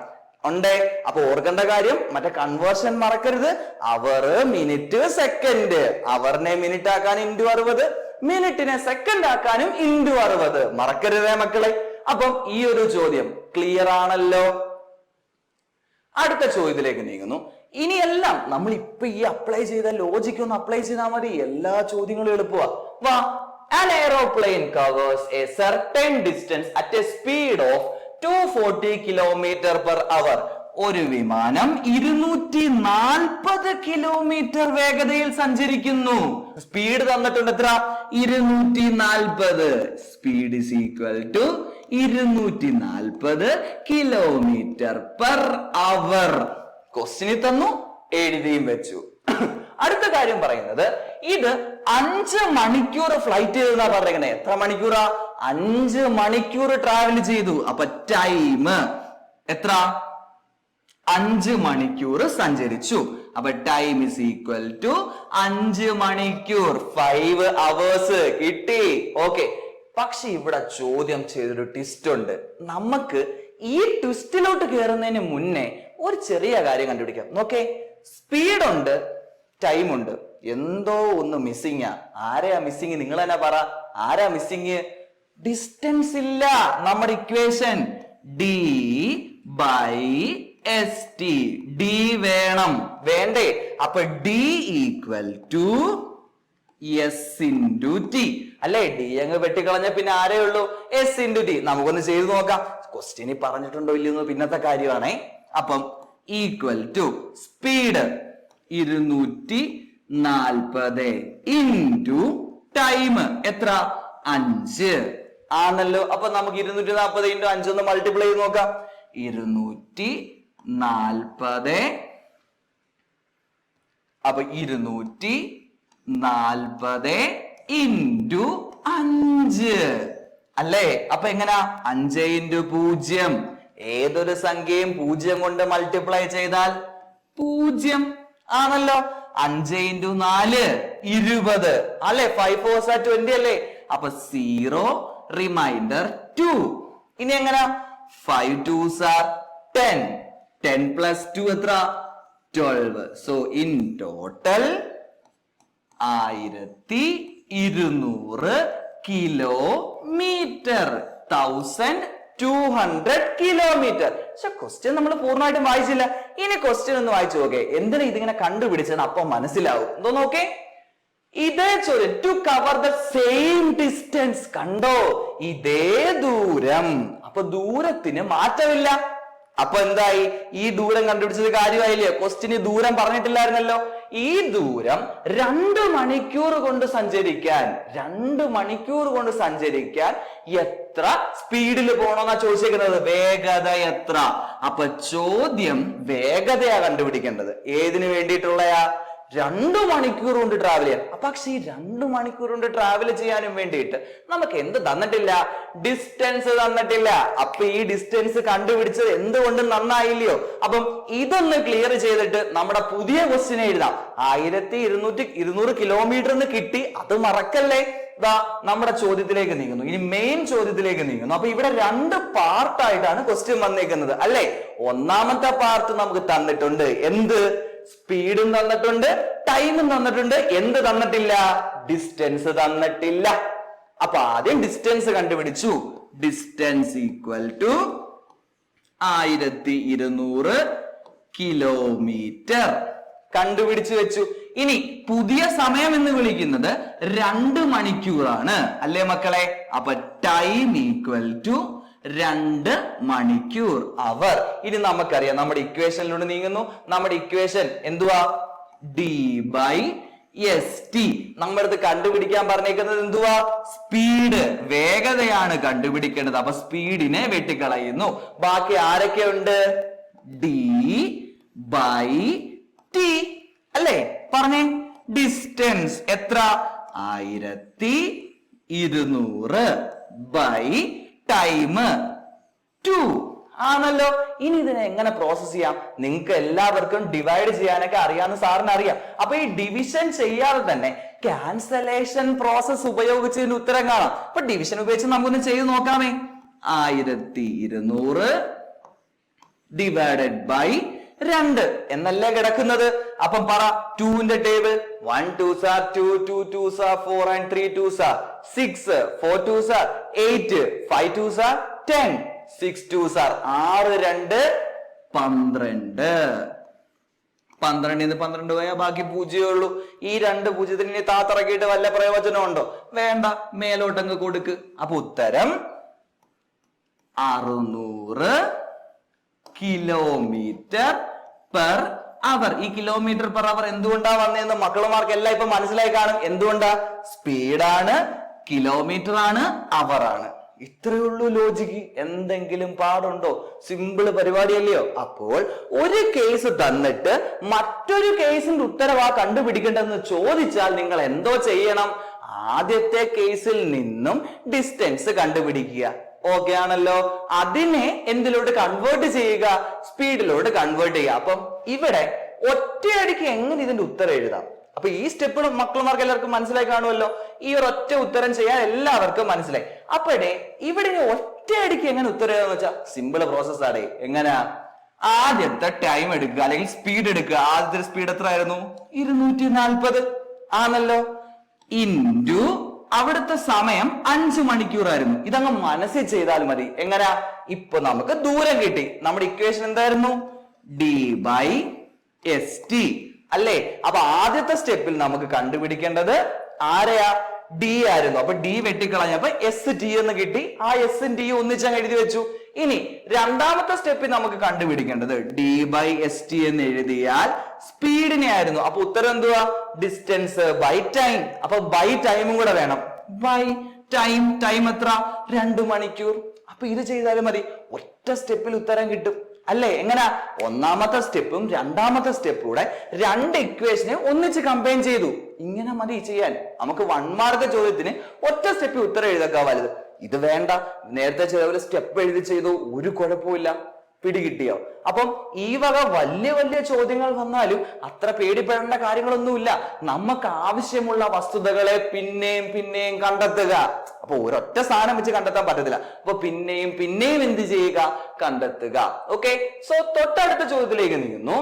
ഉണ്ടേ? അപ്പൊ ഓർക്കേണ്ട കാര്യം, മറ്റേ കൺവേർഷൻ മറക്കരുത്. അവർ, മിനിറ്റ്, സെക്കൻഡ്. അവറിനെ മിനിറ്റ് ആക്കാൻ into 60, മിനിറ്റിനെ സെക്കൻഡ് ആക്കാനും into 60. മറക്കരുതേ മക്കളെ. അപ്പം ഈ ഒരു ചോദ്യം ക്ലിയർ ആണല്ലോ? അടുത്ത ചോദ്യത്തിലേക്ക് നീങ്ങുന്നു. ഇനിയെല്ലാം നമ്മൾ ഇപ്പൊ ഈ അപ്ലൈ ചെയ്ത ലോജിക് ഒന്ന് അപ്ലൈ ചെയ്താൽ മതി. എല്ലാ ചോദ്യങ്ങളും എളുപ്പമാ. വാ. An aeroplane covers a certain distance at a speed of 240 km/h. ഒരു വിമാനം 240 കിലോമീറ്റർ വേഗതയിൽ സഞ്ചരിക്കുന്നു. സ്പീഡ് തന്നിട്ടുണ്ട് എത്ര? 240. Speed is equal to 240 km/h. ക്വസ്റ്റ്യനിൽ തന്നു, എഴുതിയും വെച്ചു. അടുത്ത കാര്യം പറയുന്നത്, ഇത് 5 മണിക്കൂർ ഫ്ലൈറ്റ് ചെയ്തെന്നാ പറയുന്നത്. എത്ര മണിക്കൂറാ? 5 മണിക്കൂർ ട്രാവൽ ചെയ്തു. അപ്പൊ ടൈം എത്ര? 5 മണിക്കൂർ സഞ്ചരിച്ചു. അപ്പൊ ടൈം is equal to 5 മണിക്കൂർ, 5 hours കിട്ടി. ഓക്കെ. പക്ഷെ ഇവിടെ ചോദ്യം ചെയ്തൊരു ട്വിസ്റ്റ് ഉണ്ട്. നമുക്ക് ഈ ട്വിസ്റ്റിലോട്ട് കയറുന്നതിന് മുന്നേ ഒരു ചെറിയ കാര്യം കണ്ടുപിടിക്കാം. നോക്കേ, സ്പീഡ് ഉണ്ട്, ടൈം ഉണ്ട്, എന്തോ ഒന്ന് മിസ്സിങ്. ആരെയാ മിസ്സിങ്? നിങ്ങൾ തന്നെ പറ. ആരാ മിസ്സിങ്? ഡിസ്റ്റൻസ് ഇല്ല നമ്മുടെ ഇക്വേഷൻ. D/ST. D വേണം, വേണ്ടേ? അപ്പൊ D equal to S into T അല്ലെ? D അങ്ങ് വെട്ടിക്കളഞ്ഞ പിന്നെ ആരേ ഉള്ളൂ? S into T. നമുക്കൊന്ന് ചെയ്ത് നോക്കാം. ക്വസ്റ്റ്യനിൽ പറഞ്ഞിട്ടുണ്ടോ ഇല്ലെന്ന് പിന്നത്തെ കാര്യമാണേ. അപ്പം equal to speed 240 into time എത്ര? 5 ആണല്ലോ. അപ്പൊ നമുക്ക് 240 ഇൻറ്റു 5 ഒന്ന് മൾട്ടിപ്ലൈ ചെയ്ത് നോക്കാം. 240. അപ്പൊ 240 ഇൻറ്റു 5 അല്ലേ? അപ്പൊ എങ്ങനാ? 5 ഇൻറ്റു 0. ഏതൊരു സംഖ്യയും 0 കൊണ്ട് മൾട്ടിപ്ലൈ ചെയ്താൽ 0 ആണല്ലോ. 5 ഇൻറ്റു 4 20 അല്ലെ? 5 4 20 അല്ലേ? അപ്പൊ 0 റിമൈൻഡർ 2. ഇനി എങ്ങനെ? 5 2s are 10. 10 plus 2 എത്ര? 12. So in total 1200 kilometre. 1200 kilometre. പക്ഷെ ക്വസ്റ്റ്യൻ നമ്മൾ പൂർണ്ണമായിട്ടും വായിച്ചില്ല. ഇനി ക്വസ്റ്റ്യൻ ഒന്ന് വായിച്ചു നോക്കേ. എന്തിനാ ഇതിങ്ങനെ കണ്ടുപിടിച്ചെന്ന് അപ്പൊ മനസ്സിലാവും. എന്തോ നോക്കേ, ഇതേ ചോദ്യം to cover the same distance. കണ്ടോ? ഇതേ ദൂരം. അപ്പൊ ദൂരത്തിന് മാറ്റമില്ല. അപ്പൊ എന്തായി? ഈ ദൂരം കണ്ടുപിടിച്ചത് കാര്യമായില്ലേ? ക്വസ്റ്റ്യന് ദൂരം പറഞ്ഞിട്ടില്ലായിരുന്നല്ലോ. ഈ ദൂരം 2 മണിക്കൂർ കൊണ്ട് സഞ്ചരിക്കാൻ, 2 മണിക്കൂർ കൊണ്ട് സഞ്ചരിക്കാൻ എത്ര സ്പീഡിൽ പോകണമെന്നാ ചോദിച്ചിരിക്കുന്നത്? വേഗത എത്ര? അപ്പൊ ചോദ്യം വേഗതയാ കണ്ടുപിടിക്കേണ്ടത്. ഏതിനു വേണ്ടിയിട്ടുള്ളയാ? 2 മണിക്കൂർ കൊണ്ട് ട്രാവൽ ചെയ്യാൻ. പക്ഷെ ഈ 2 മണിക്കൂർ കൊണ്ട് ട്രാവൽ ചെയ്യാനും വേണ്ടിയിട്ട് നമുക്ക് എന്ത് തന്നിട്ടില്ല? ഡിസ്റ്റൻസ് തന്നിട്ടില്ല. അപ്പൊ ഈ ഡിസ്റ്റൻസ് കണ്ടുപിടിച്ചത് എന്തുകൊണ്ടും നന്നായില്ലയോ? അപ്പം ഇതൊന്ന് ക്ലിയർ ചെയ്തിട്ട് നമ്മുടെ പുതിയ ക്വസ്റ്റ്യൻ എഴുതാം. 1200 കിലോമീറ്റർ എന്ന് കിട്ടി, അത് മറക്കല്ലേ. നമ്മുടെ ചോദ്യത്തിലേക്ക് നീങ്ങുന്നു. ഇനി മെയിൻ ചോദ്യത്തിലേക്ക് നീങ്ങുന്നു. അപ്പൊ ഇവിടെ 2 പാർട്ടായിട്ടാണ് ക്വസ്റ്റ്യൻ വന്നേക്കുന്നത് അല്ലെ? ഒന്നാമത്തെ പാർട്ട് നമുക്ക് തന്നിട്ടുണ്ട്. എന്ത്? സ്പീഡും തന്നിട്ടുണ്ട്, ടൈമും തന്നിട്ടുണ്ട്. എന്ത് തന്നിട്ടില്ല? ഡിസ്റ്റൻസ് തന്നിട്ടില്ല. അപ്പൊ ആദ്യം ഡിസ്റ്റൻസ് കണ്ടുപിടിച്ചു. ഡിസ്റ്റൻസ് ഈക്വൽ ടു 1200 കിലോമീറ്റർ കണ്ടുപിടിച്ചു വെച്ചു. ഇനി പുതിയ സമയം എന്ന് വിളിക്കുന്നത് 2 മണിക്കൂറാണ് അല്ലേ മക്കളെ? അപ്പൊ ടൈം ഈക്വൽ ടു 2 മണിക്കൂർ അവർ. ഇനി നമുക്കറിയാം, നമ്മുടെ ഇക്വേഷനിലൂടെ നീങ്ങുന്നു. നമ്മുടെ ഇക്വേഷൻ എന്തുവാ? D/ST. നമ്മളടുത്ത് കണ്ടുപിടിക്കാൻ പറഞ്ഞേക്കുന്നത് എന്തുവാ? സ്പീഡ്, വേഗതയാണ് കണ്ടുപിടിക്കേണ്ടത്. അപ്പൊ സ്പീഡിനെ വെട്ടിക്കളയുന്നു. ബാക്കി ആരൊക്കെ ഉണ്ട്? D/T അല്ലേ? പറഞ്ഞേ. ഡിസ്റ്റൻസ് എത്ര? 1200 ബൈ ടൈം 2 ആണല്ലോ. ഇനി ഇതിനെ എങ്ങനെ പ്രോസസ് ചെയ്യാം? നിങ്ങൾക്ക് എല്ലാവർക്കും ഡിവൈഡ് ചെയ്യാനൊക്കെ അറിയാമെന്ന് സാറിന് അറിയാം. അപ്പൊ ഈ ഡിവിഷൻ ചെയ്യാതെ തന്നെ ക്യാൻസലേഷൻ പ്രോസസ് ഉപയോഗിച്ച് ഇതിന് ഉത്തരം കാണാം. അപ്പൊ ഡിവിഷൻ ഉപയോഗിച്ച് നമുക്കൊന്ന് ചെയ്ത് നോക്കാമേ. 1200 ഡിവൈഡഡ് ബൈ 2 എന്നല്ലേ കിടക്കുന്നത്. അപ്പം പറ 2ന്റെ table. 1 2s are 2, 2 2s are 4 and 3 2s are 6, 4 2s are 8, 5 2s are 10, 6 2s are 6 2 12. 12 12 പോയാൽ ബാക്കി 0 ഉള്ളൂ. ഈ 2 പൂജ്യത്തിന് ഇനി താത്തിറക്കിയിട്ട് വല്ല പ്രയോജനം ഉണ്ടോ? വേണ്ട, മേലോട്ടങ്ങ് കൊടുക്ക്. അപ്പൊ ഉത്തരം 600 കിലോമീറ്റർ പെർ അവർ. ഈ കിലോമീറ്റർ പെർ അവർ എന്തുകൊണ്ടാ വന്നതെന്ന് മക്കളുമാർക്ക് എല്ലാം ഇപ്പൊ മനസ്സിലായി കാണും. എന്തുകൊണ്ടാ? സ്പീഡാണ്, കിലോമീറ്റർ ആണ്, അവർ ആണ്. ഇത്രയുള്ളൂ ലോജിക്ക്. എന്തെങ്കിലും പാടുണ്ടോ? സിമ്പിൾ പരിപാടിയല്ലയോ? അപ്പോൾ ഒരു കേസ് തന്നിട്ട് മറ്റൊരു കേസിന്റെ ഉത്തരവാ കണ്ടുപിടിക്കേണ്ടതെന്ന് ചോദിച്ചാൽ നിങ്ങൾ എന്തോ ചെയ്യണം? ആദ്യത്തെ കേസിൽ നിന്നും ഡിസ്റ്റൻസ് കണ്ടുപിടിക്കുക. ഓക്കെ ആണല്ലോ. അതിനെ എന്തിലോട്ട് കൺവേർട്ട് ചെയ്യുക? സ്പീഡിലോട്ട് കൺവേർട്ട് ചെയ്യുക. അപ്പം ഇവിടെ ഒറ്റയടിക്ക് എങ്ങനെ ഇതിന്റെ ഉത്തരം എഴുതാം? അപ്പൊ ഈ സ്റ്റെപ്പ് മക്കളുമാർക്ക് എല്ലാവർക്കും മനസ്സിലായി കാണുമല്ലോ. ഈ ഒരു ഒറ്റ ഉത്തരം ചെയ്യാൻ എല്ലാവർക്കും മനസ്സിലായി. അപ്പോഴേ ഇവിടെ ഒറ്റയടിക്ക് എങ്ങനെ ഉത്തരം എഴുതാന്ന് വെച്ചാൽ സിമ്പിൾ പ്രോസസ് ആണ്. എങ്ങനെയാ? ആദ്യത്തെ ടൈം എടുക്കുക, അല്ലെങ്കിൽ സ്പീഡ് എടുക്കുക. ആദ്യത്തെ സ്പീഡ് എത്ര ആയിരുന്നു? 240 ആണല്ലോ. ഇൻറ്റു അവിടുത്തെ സമയം 5 മണിക്കൂറായിരുന്നു. ഇതങ്ങ് മനസ്സിൽ ചെയ്താൽ മതി. എങ്ങനാ? ഇപ്പൊ നമുക്ക് ദൂരം കിട്ടി. നമ്മുടെ ഇക്വേഷൻ എന്തായിരുന്നു? d/st അല്ലേ? അപ്പൊ ആദ്യത്തെ സ്റ്റെപ്പിൽ നമുക്ക് കണ്ടുപിടിക്കേണ്ടത് ആരെയാ? ഡി ആയിരുന്നു. അപ്പൊ ഡി വെട്ടിക്കളഞ്ഞപ്പോ എസ് ടി എന്ന് കിട്ടി. ആ എസ് ടി ഒന്നിച്ചങ്ങ് എഴുതി വെച്ചു. ഇനി രണ്ടാമത്തെ സ്റ്റെപ്പിൽ നമുക്ക് കണ്ടുപിടിക്കേണ്ടത് d/st എന്ന് എഴുതിയാൽ സ്പീഡിനെ ആയിരുന്നു. അപ്പൊ ഉത്തരം എന്തുവാ? Distance by time. അപ്പൊ ബൈ ടൈമും കൂടെ വേണം. By time. ടൈം എത്ര? 2 മണിക്കൂർ. അപ്പൊ ഇത് ചെയ്താലും മതി. ഒറ്റ സ്റ്റെപ്പിൽ ഉത്തരം കിട്ടും അല്ലേ? എങ്ങനെ? ഒന്നാമത്തെ സ്റ്റെപ്പും രണ്ടാമത്തെ സ്റ്റെപ്പും കൂടെ രണ്ട് ഇക്വേഷനെ ഒന്നിച്ച് കമ്പൈൻ ചെയ്തു. ഇങ്ങനെ മതി ചെയ്യാൻ. നമുക്ക് 1 മാർക്ക് ചോദ്യത്തിന് ഒറ്റ സ്റ്റെപ്പിൽ ഉത്തരം എഴുതാൻ വലുത്. ഇത് വേണ്ട. നേരത്തെ ചെയ്ത സ്റ്റെപ്പ് എഴുതി ചെയ്തു, ഒരു കുഴപ്പമില്ല. പിടികിട്ടിയോ? അപ്പം ഈ വക വലിയ വലിയ ചോദ്യങ്ങൾ വന്നാലും അത്ര പേടിപ്പെടേണ്ട കാര്യങ്ങളൊന്നുമില്ല. നമുക്ക് ആവശ്യമുള്ള വസ്തുതകളെ പിന്നെയും പിന്നെയും കണ്ടെത്തുക. അപ്പൊ ഒരൊറ്റ സാധനം വെച്ച് കണ്ടെത്താൻ പറ്റത്തില്ല. അപ്പൊ പിന്നെയും പിന്നെയും എന്ത് ചെയ്യുക? കണ്ടെത്തുക. ഓക്കെ. സോ തൊട്ടടുത്ത ചോദ്യത്തിലേക്ക് നീങ്ങുന്നു.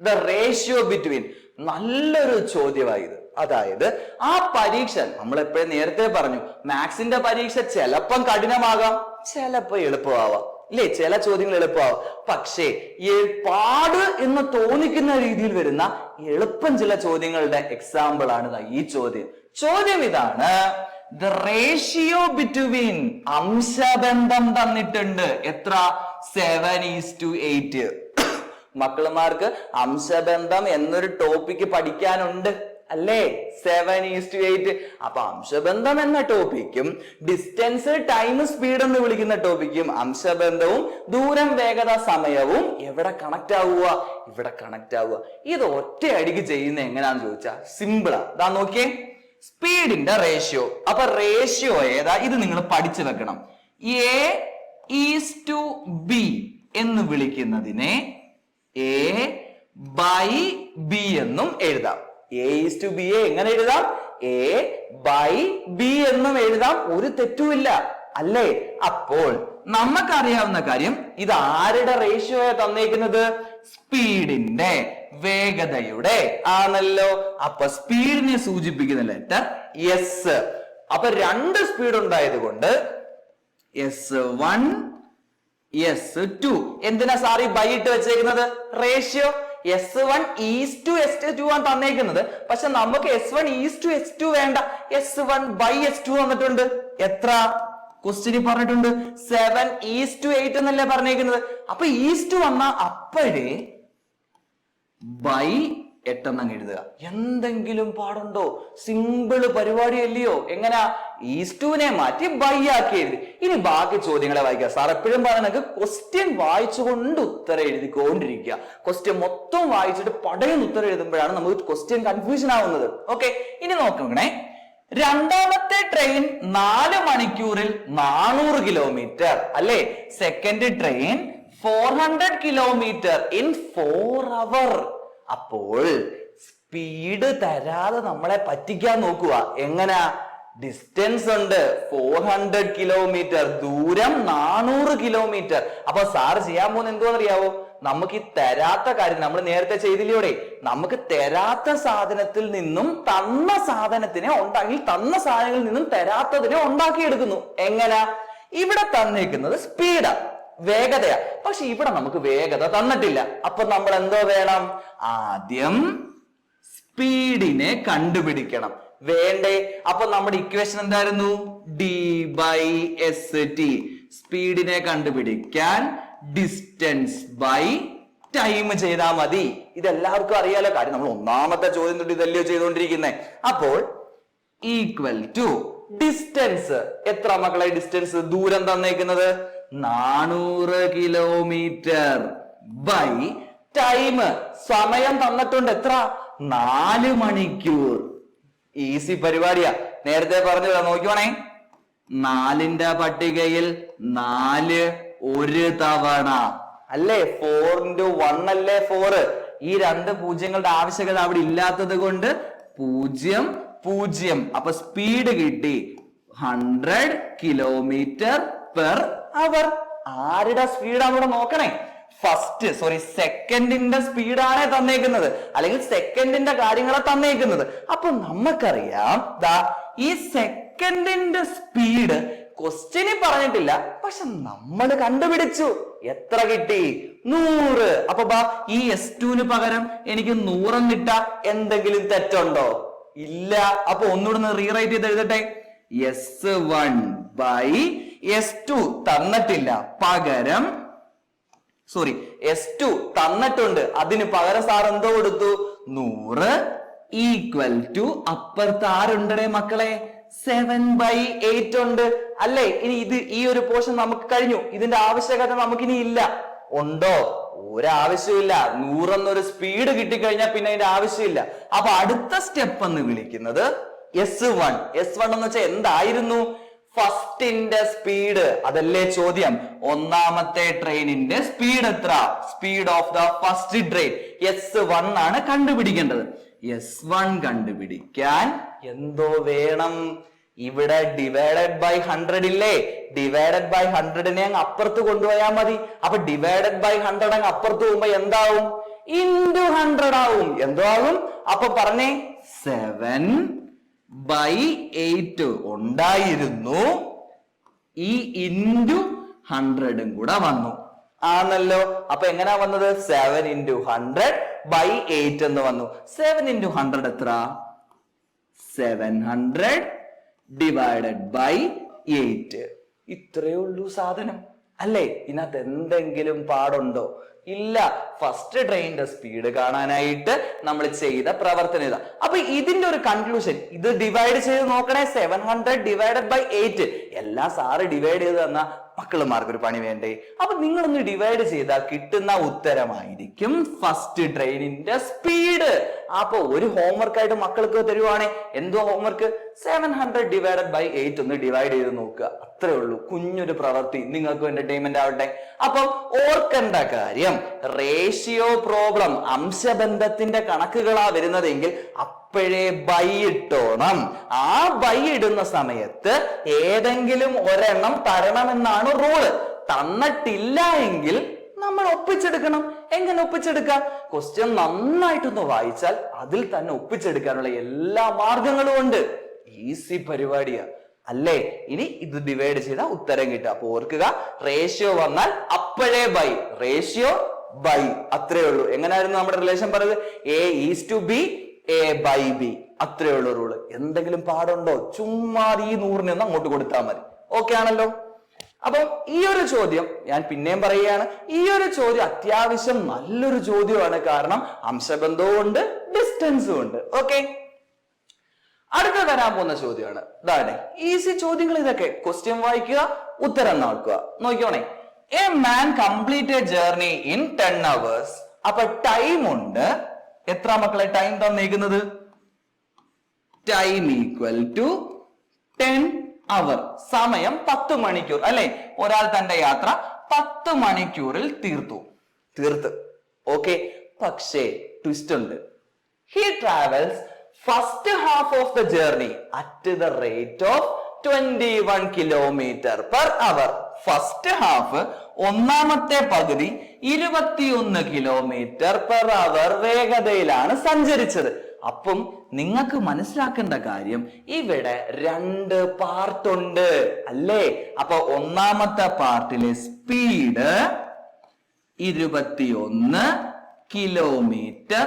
The ratio between. നല്ലൊരു ചോദ്യമായത്. അതായത് ആ പരീക്ഷ നമ്മൾ എപ്പോഴും നേരത്തെ പറഞ്ഞു, മാത്സിന്റെ പരീക്ഷ ചിലപ്പം കഠിനമാകാം, ചിലപ്പോ എളുപ്പമാവാം ഇല്ലേ? ചില ചോദ്യങ്ങൾ എളുപ്പമാവാം. പക്ഷേ പാട് എന്ന് തോന്നിക്കുന്ന രീതിയിൽ വരുന്ന എളുപ്പം ചില ചോദ്യങ്ങളുടെ എക്സാമ്പിൾ ആണ് ഈ ചോദ്യം. ചോദ്യം ഇതാണ്: ദ റേഷ്യോ ബിറ്റ്വീൻ. അംശബന്ധം തന്നിട്ടുണ്ട്. എത്ര? 7:8. മക്കളുമാർക്ക് അംശബന്ധം എന്നൊരു ടോപ്പിക്ക് പഠിക്കാനുണ്ട് അല്ലേ? 7:8. അപ്പൊ അംശബന്ധം എന്ന ടോപ്പിക്കും ഡിസ്റ്റൻസ് ടൈം സ്പീഡ് എന്ന് വിളിക്കുന്ന ടോപ്പിക്കും അംശബന്ധവും ദൂരം വേഗത സമയവും എവിടെ കണക്ട് ആവുക? ഇവിടെ കണക്ട് ആവുക. ഇത് ഒറ്റയടിക്ക് ചെയ്യുന്ന എങ്ങനെയാന്ന് ചോദിച്ചാ സിമ്പിളാ. ഇതാ നോക്കിയേ, സ്പീഡിന്റെ റേഷ്യോ. അപ്പൊ റേഷ്യോ ഏതാ? ഇത് നിങ്ങൾ പഠിച്ചു വെക്കണം. A:B എന്ന് വിളിക്കുന്നതിനെ A/B എന്നും എഴുതാം. A:B എങ്ങനെ എഴുതാം? A/B എന്നും എഴുതാം. ഒരു തെറ്റുമില്ല അല്ലേ? അപ്പോൾ നമുക്കറിയാവുന്ന കാര്യം, ഇത് ആരുടെ റേഷ്യോയാ തന്നേക്കുന്നത്? സ്പീഡിന്റെ, വേഗതയുടെ ആണല്ലോ. അപ്പൊ സ്പീഡിനെ സൂചിപ്പിക്കുന്ന ലെറ്റർ എസ്. അപ്പൊ രണ്ട് സ്പീഡ് ഉണ്ടായത് കൊണ്ട് S1 S2. എന്തിനാ സാറി ബൈ ഇട്ട് വെച്ചേക്കുന്നത്? റേഷ്യോ. S1:S2 ആണ് തന്നേക്കുന്നത്. പക്ഷെ നമുക്ക് S1:S2 വേണ്ട. S1/S2 വന്നിട്ടുണ്ട്. എത്ര? ക്വസ്റ്റ്യൻ പറഞ്ഞിട്ടുണ്ട് 7:8 എന്നല്ലേ പറഞ്ഞേക്കുന്നത്. അപ്പൊ ഈസ്റ്റ് വന്ന അപ്പോഴേ ബൈ 8 എന്നങ്ങ് എഴുതുക. എന്തെങ്കിലും പാടുണ്ടോ? സിമ്പിള് പരിപാടി അല്ലയോ? എങ്ങനാ? ഈസ്റ്റുവിനെ മാറ്റി ബൈ ആക്കി എഴുതി. ഇനി ബാക്കി ചോദ്യങ്ങളെ വായിക്കുക. സാർ എപ്പോഴും പറയുന്നത് ക്വസ്റ്റ്യൻ വായിച്ചുകൊണ്ട് ഉത്തരം എഴുതിക്കൊണ്ടിരിക്കുക. ക്വസ്റ്റ്യൻ മൊത്തം വായിച്ചിട്ട് പടയുന്ന ഉത്തരം എഴുതുമ്പോഴാണ് നമുക്ക് ക്വസ്റ്റ്യൻ കൺഫ്യൂഷൻ ആവുന്നത്. ഓക്കെ, ഇനി നോക്കണേ. രണ്ടാമത്തെ ട്രെയിൻ 4 മണിക്കൂറിൽ 400 കിലോമീറ്റർ അല്ലെ? സെക്കൻഡ് ട്രെയിൻ 400 കിലോമീറ്റർ ഇൻ 4 അവർ. അപ്പോൾ സ്പീഡ് തരാതെ നമ്മളെ പറ്റിക്കാൻ നോക്കുക. എങ്ങനാ? ഡിസ്റ്റൻസ് ഉണ്ട് 400 കിലോമീറ്റർ, ദൂരം 400 കിലോമീറ്റർ. അപ്പൊ സാറ് ചെയ്യാൻ പോകുന്ന എന്തോന്നറിയാവോ? നമുക്ക് ഈ തരാത്ത കാര്യം നമ്മൾ നേരത്തെ ചെയ്തില്ലയോടെ, നമുക്ക് തരാത്ത സാധനത്തിൽ നിന്നും തന്ന സാധനത്തിനെ ഉണ്ടാക്കി, തന്ന സാധനങ്ങളിൽ നിന്നും തരാത്തതിനെ ഉണ്ടാക്കിയെടുക്കുന്നു. എങ്ങനാ? ഇവിടെ തന്നിരിക്കുന്നത് സ്പീഡാ, വേഗതയാ. പക്ഷെ ഇവിടെ നമുക്ക് വേഗത തന്നിട്ടില്ല. അപ്പൊ നമ്മൾ എന്തോ വേണം? ആദ്യം സ്പീഡിനെ കണ്ടുപിടിക്കണം. വേണ്ടേ? അപ്പൊ നമ്മുടെ ഇക്വേഷൻ എന്തായിരുന്നു? d/st. സ്പീഡിനെ കണ്ടുപിടിക്കാൻ ഡിസ്റ്റൻസ് ബൈ ടൈം ചെയ്താൽ മതി. ഇതെല്ലാവർക്കും അറിയാലോ കാര്യം. നമ്മൾ ഒന്നാമത്തെ ചോദ്യം തൊട്ട് ഇതല്ലയോ ചെയ്തുകൊണ്ടിരിക്കുന്നത്. അപ്പോൾ ഈക്വൽ ടു ഡിസ്റ്റൻസ്. എത്ര മക്കളെ ഡിസ്റ്റൻസ്? ദൂരം തന്നേക്കുന്നത് 400 കിലോമീറ്റർ ബൈ ടൈം. സമയം തന്നിട്ടുണ്ട്. എത്ര? 4 മണിക്കൂർ. ഈസി പരിപാടിയാ. നേരത്തെ പറഞ്ഞു നോക്കിയോണേ. 4ന്റെ പട്ടികയിൽ 4 ഒരു തവണ അല്ലേ? 4x1 അല്ലേ 4. ഈ 2 പൂജ്യങ്ങളുടെ ആവശ്യകത അവിടെ ഇല്ലാത്തത് കൊണ്ട് 0 0. അപ്പൊ സ്പീഡ് കിട്ടി 100 കിലോമീറ്റർ പെർ അവർ. ആരുടെ സ്പീഡാണ് ഇവിടെ നോക്കണേ? സെക്കൻഡിന്റെ സ്പീഡാണ് തന്നേക്കുന്നത്, അല്ലെങ്കിൽ സെക്കൻഡിന്റെ കാര്യങ്ങളെ തന്നേക്കുന്നത്. അപ്പൊ നമുക്കറിയാം ദാ ഈ സെക്കൻഡിന്റെ സ്പീഡ് ക്വസ്റ്റ്യന് പറഞ്ഞിട്ടില്ല, പക്ഷെ നമ്മൾ കണ്ടുപിടിച്ചു. എത്ര കിട്ടി? 100. അപ്പൊ ഈ S2 പകരം എനിക്ക് 100 കിട്ട. എന്തെങ്കിലും തെറ്റുണ്ടോ? ഇല്ല. അപ്പൊ ഒന്നുകൂടെ റീറൈറ്റ് ചെയ്ത് എഴുതട്ടെ. S1 by S2 തന്നിട്ടില്ല, പകരം S2 തന്നിട്ടുണ്ട്, അതിന് പകരം സാർ എന്തോ കൊടുത്തു? 100 ഈക്വൽ ടു അപ്പുറത്ത് ആരുണ്ടേ മക്കളെ? 7/8 ഉണ്ട് അല്ലേ? ഇനി ഈ ഒരു പോർഷൻ നമുക്ക് കഴിഞ്ഞു. ഇതിന്റെ ആവശ്യകത നമുക്കിനി ഇല്ല. ഉണ്ടോ? ഒരാവശ്യമില്ല. 100 എന്നൊരു സ്പീഡ് കിട്ടിക്കഴിഞ്ഞാൽ പിന്നെ അതിന്റെ ആവശ്യമില്ല. അപ്പൊ അടുത്ത സ്റ്റെപ്പ് എന്ന് വിളിക്കുന്നത് S1. S1 എന്ന് വെച്ചാൽ എന്തായിരുന്നു? ഫസ്റ്റിന്റെ സ്പീഡ്. അതല്ലേ ചോദ്യം. ഒന്നാമത്തെ ട്രെയിനിന്റെ സ്പീഡ് എത്ര? Speed of the first train S1 ആണ് കണ്ടുപിടിക്കേണ്ടത്. S1 കണ്ടുപിടിക്കാൻ എന്തോ വേണം? ഇവിടെ ഡിവൈഡഡ് ബൈ 100 ഇല്ലേ? ഡിവൈഡഡ് ബൈ 100നെ അങ്ങ് അപ്പുറത്ത് കൊണ്ടുപോയാൽ മതി. അപ്പൊ ഡിവൈഡഡ് ബൈ 100 അങ്ങ് അപ്പുറത്ത് പോകുമ്പോ എന്താവും? ഇൻറ്റു 100 ആവും. എന്തോ ആവും? അപ്പൊ പറഞ്ഞേ 7/8 ഉണ്ടായിരുന്നു. ഈ ഇൻറ്റു 100 കൂടെ വന്നു ആണല്ലോ. അപ്പൊ എങ്ങനാ വന്നത്? 7 × 100/8 എന്ന് വന്നു. 7 × 100 എത്ര? 700 ഡിവൈഡഡ് ബൈ 8. ഇത്രയേ ഉള്ളൂ സാധനം അല്ലേ? ഇതിനകത്ത് എന്തെങ്കിലും പാടുണ്ടോ? ഇല്ല. ഫസ്റ്റ് ട്രെയിനിന്റെ സ്പീഡ് കാണാനായിട്ട് നമ്മൾ ചെയ്ത പ്രവർത്തനം ഇതാ. അപ്പൊ ഇതിന്റെ ഒരു കൺക്ലൂഷൻ, ഇത് ഡിവൈഡ് ചെയ്ത് നോക്കണേ. 700 ഡിവൈഡഡ് ബൈ 8. എല്ലാം സാറ് ഡിവൈഡ് ചെയ്ത് തന്ന മക്കളുമാർക്ക് ഒരു പണി വേണ്ടേ? അപ്പൊ നിങ്ങളൊന്ന് ഡിവൈഡ് ചെയ്താൽ കിട്ടുന്ന ഉത്തരമായിരിക്കും ഫസ്റ്റ് ട്രെയിനിന്റെ സ്പീഡ്. അപ്പൊ ഒരു ഹോംവർക്ക് ആയിട്ട് മക്കൾക്ക് തരുവാണേ. എന്തോ ഹോംവർക്ക്? 700 ഡിവൈഡഡ് ബൈ 8 ഒന്ന് ഡിവൈഡ് ചെയ്ത് നോക്കുക. അത്രേ ഉള്ളൂ. കുഞ്ഞൊരു പ്രവൃത്തി, നിങ്ങൾക്ക് എന്റർടൈൻമെന്റ് ആവട്ടെ. അപ്പം ഓർക്കേണ്ട കാര്യം, റേഷ്യോ പ്രോബ്ലം അംശബന്ധത്തിന്റെ കണക്കുകളാ വരുന്നതെങ്കിൽ അപ്പോഴേ ബൈ ഇട്ടോണം. ആ ബൈ ഇടുന്ന സമയത്ത് ഏതെങ്കിലും ഒരെണ്ണം തരണമെന്നാണ് റൂള്. തന്നിട്ടില്ല എങ്കിൽ നമ്മൾ ഒപ്പിച്ചെടുക്കണം. എങ്ങനെ ഒപ്പിച്ചെടുക്കാം? ക്വസ്റ്റ്യൻ നന്നായിട്ടൊന്ന് വായിച്ചാൽ അതിൽ തന്നെ ഒപ്പിച്ചെടുക്കാനുള്ള എല്ലാ മാർഗങ്ങളും ഉണ്ട്. ഈസി പരിപാടിയാ അല്ലേ? ഇനി ഇത് ഡിവൈഡ് ചെയ്താൽ ഉത്തരം കിട്ടുക. അപ്പൊ ഓർക്കുക, റേഷ്യോ വന്നാൽ അപ്പോഴേ ബൈ. റേഷ്യോ ബൈ, അത്രേ ഉള്ളൂ. എങ്ങനെയായിരുന്നു നമ്മുടെ റിലേഷൻ പറയുന്നത്? A/B, A/B. അത്രേ ഉള്ളൂ റൂള്. എന്തെങ്കിലും പാടുണ്ടോ? ചുമ്മാ ഈ 100 ഒന്ന് അങ്ങോട്ട് കൊടുത്താൽ മതി. ഓക്കെ ആണല്ലോ? അപ്പൊ ഈ ഒരു ചോദ്യം ഞാൻ പിന്നെയും പറയുകയാണ്, ഈ ഒരു ചോദ്യം അത്യാവശ്യം നല്ലൊരു ചോദ്യമാണ്. കാരണം അംശബന്ധവും ഉണ്ട്, ഡിസ്റ്റൻസും ഉണ്ട്. ഓക്കെ, അടുത്ത വരാൻ പോകുന്ന ചോദ്യമാണ്. ഇതാണ് ഈസി ചോദ്യങ്ങൾ ഇതൊക്കെ. ക്വസ്റ്റ്യൻ വായിക്കുക, ഉത്തരം നോക്കുക. നോക്കിയോണേ. A man complete a journey in 10 hours. അപ്പൊ ടൈം ഉണ്ട്. എത്ര മക്കളെ ടൈം തന്നേക്കുന്നത്? Time equal to 10 hours. സമയം 10 മണിക്കൂർ അല്ലെ? ഒരാൾ തന്റെ യാത്ര 10 മണിക്കൂറിൽ തീർത്ത്. ഓക്കെ, പക്ഷേ ട്വിസ്റ്റ് ഉണ്ട്. He travels first half of the journey at the rate of 21 km/h. First half, ഒന്നാമത്തെ പകുതി 21 km/h വേഗതയിലാണ് സഞ്ചരിച്ചത്. അപ്പം നിങ്ങൾക്ക് മനസ്സിലാക്കേണ്ട കാര്യം, ഇവിടെ 2 പാർട്ട് ഉണ്ട് അല്ലേ? അപ്പൊ ഒന്നാമത്തെ പാർട്ടിലെ സ്പീഡ് 21 km/h.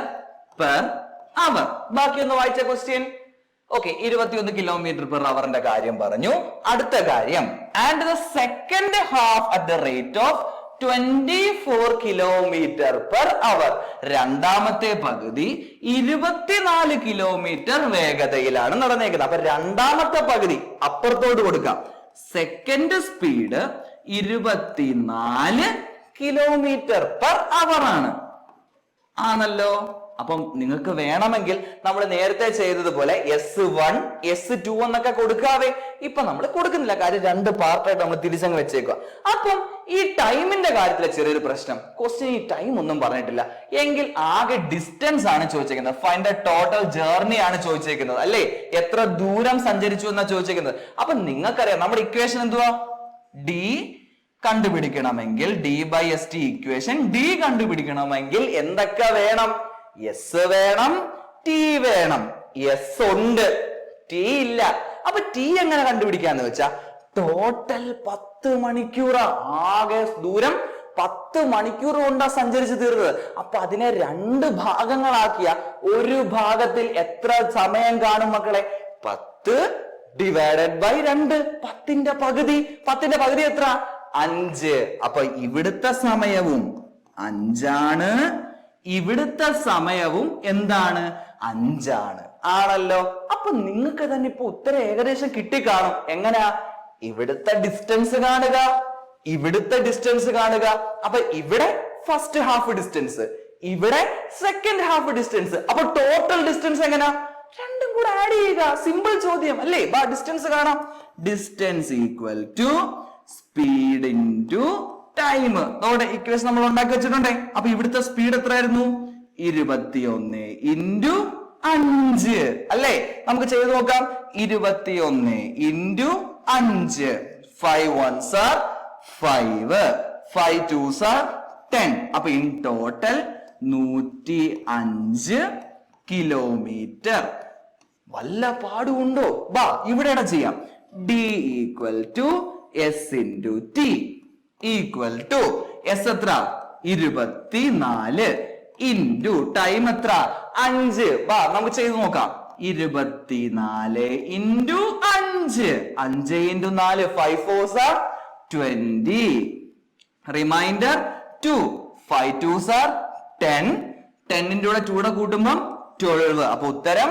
ബാക്കി ഒന്ന് വായിച്ച ക്വസ്റ്റ്യൻ. ഓക്കെ, 21 km/h കാര്യം പറഞ്ഞു. അടുത്ത കാര്യം, and the second half at the rate of 24 km/h. രണ്ടാമത്തെ പകുതി 24 km വേഗതയിലാണ് നടന്നേക്കുന്നത്. അപ്പൊ രണ്ടാമത്തെ പകുതി അപ്പുറത്തോട്ട് കൊടുക്കാം. സെക്കൻഡ് സ്പീഡ് 24 km/h ആണല്ലോ. അപ്പം നിങ്ങൾക്ക് വേണമെങ്കിൽ നമ്മൾ നേരത്തെ ചെയ്തതുപോലെ S1, S2 എന്നൊക്കെ കൊടുക്കാവേ. ഇപ്പൊ നമ്മൾ കൊടുക്കുന്നില്ല, കാര്യം 2 പാർട്ടായിട്ട് നമ്മൾ തിരിച്ചങ്ങ് വെച്ചേക്കുക. അപ്പം ഈ ടൈമിന്റെ കാര്യത്തിലെ ചെറിയൊരു പ്രശ്നം, ക്വസ്റ്റ്യൻ ഈ ടൈം ഒന്നും പറഞ്ഞിട്ടില്ല എങ്കിൽ ആകെ ഡിസ്റ്റൻസ് ആണ് ചോദിച്ചേക്കുന്നത്. ഫൈൻഡ് ദ ടോട്ടൽ ജേർണി ആണ് ചോദിച്ചേക്കുന്നത് അല്ലേ? എത്ര ദൂരം സഞ്ചരിച്ചു എന്നാ ചോദിച്ചേക്കുന്നത്. അപ്പൊ നിങ്ങൾക്കറിയാം നമ്മുടെ ഇക്വേഷൻ എന്തുവാ? D കണ്ടുപിടിക്കണമെങ്കിൽ D/ST ഇക്വേഷൻ D കണ്ടുപിടിക്കണമെങ്കിൽ എന്തൊക്കെ വേണം? S വേണം, T വേണം. S ഉണ്ട്, T ഇല്ല. അപ്പൊ ടി എങ്ങനെ കണ്ടുപിടിക്കാന്ന് വെച്ചാ ടോട്ടൽ 10 മണിക്കൂറാ. ആകെ ദൂരം 10 മണിക്കൂർ കൊണ്ടാ സഞ്ചരിച്ച് തീർന്നത്. അപ്പൊ അതിനെ 2 ഭാഗങ്ങളാക്കിയ ഒരു ഭാഗത്തിൽ എത്ര സമയം കാണും മക്കളെ? 10 ഡിവൈഡഡ് ബൈ 2. 10ന്റെ പകുതി എത്ര? 5. അപ്പൊ ഇവിടുത്തെ സമയവും 5ആണ്, ഇവിടുത്തെ സമയവും എന്താണ്? 5ആണ്. ആണല്ലോ. അപ്പൊ നിങ്ങൾക്ക് തന്നെ ഇപ്പൊ ഉത്തരം ഏകദേശം കിട്ടിക്കാണും. എങ്ങനെയാ? ഇവിടുത്തെ ഡിസ്റ്റൻസ് കാണുക, ഇവിടുത്തെ ഡിസ്റ്റൻസ് കാണുക. അപ്പൊ ഇവിടെ ഫസ്റ്റ് ഹാഫ് ഡിസ്റ്റൻസ്, ഇവിടെ സെക്കൻഡ് ഹാഫ് ഡിസ്റ്റൻസ്. അപ്പൊ ടോട്ടൽ ഡിസ്റ്റൻസ് എങ്ങനെയാ? രണ്ടും കൂടെ ആഡ് ചെയ്യുക. സിമ്പിൾ ചോദ്യം അല്ലേ? ഡിസ്റ്റൻസ് കാണാം. Distance equal to speed into time. നമ്മുടെ ഇക്വേഷൻ നമ്മൾ ഉണ്ടാക്കി വെച്ചിട്ടുണ്ടേ. അപ്പൊ ഇവിടുത്തെ സ്പീഡ് എത്രയായിരുന്നു? 21 ഇൻറ്റു 5 അല്ലേ? നമുക്ക് ചെയ്ത് നോക്കാം. 21 into 5. 5 1s are 5, 5 2s are 10. അപ്പൊ ഇൻ ടോട്ടൽ 105 കിലോമീറ്റർ. വല്ല പാടുണ്ടോ? ഇവിടെ ചെയ്യാം. D equal to S into T equal to S എത്ര? 24 ഇൻറ്റു ടൈം എത്ര? 5. നമുക്ക് ചെയ്ത് നോക്കാം. 24 into 5. 5 into 4 5 4s are 20. Remainder 2. 5 2s are 10. 10ന്റെ കൂടെ 2 കൂട്ടുമ്പം 12. അപ്പൊ ഉത്തരം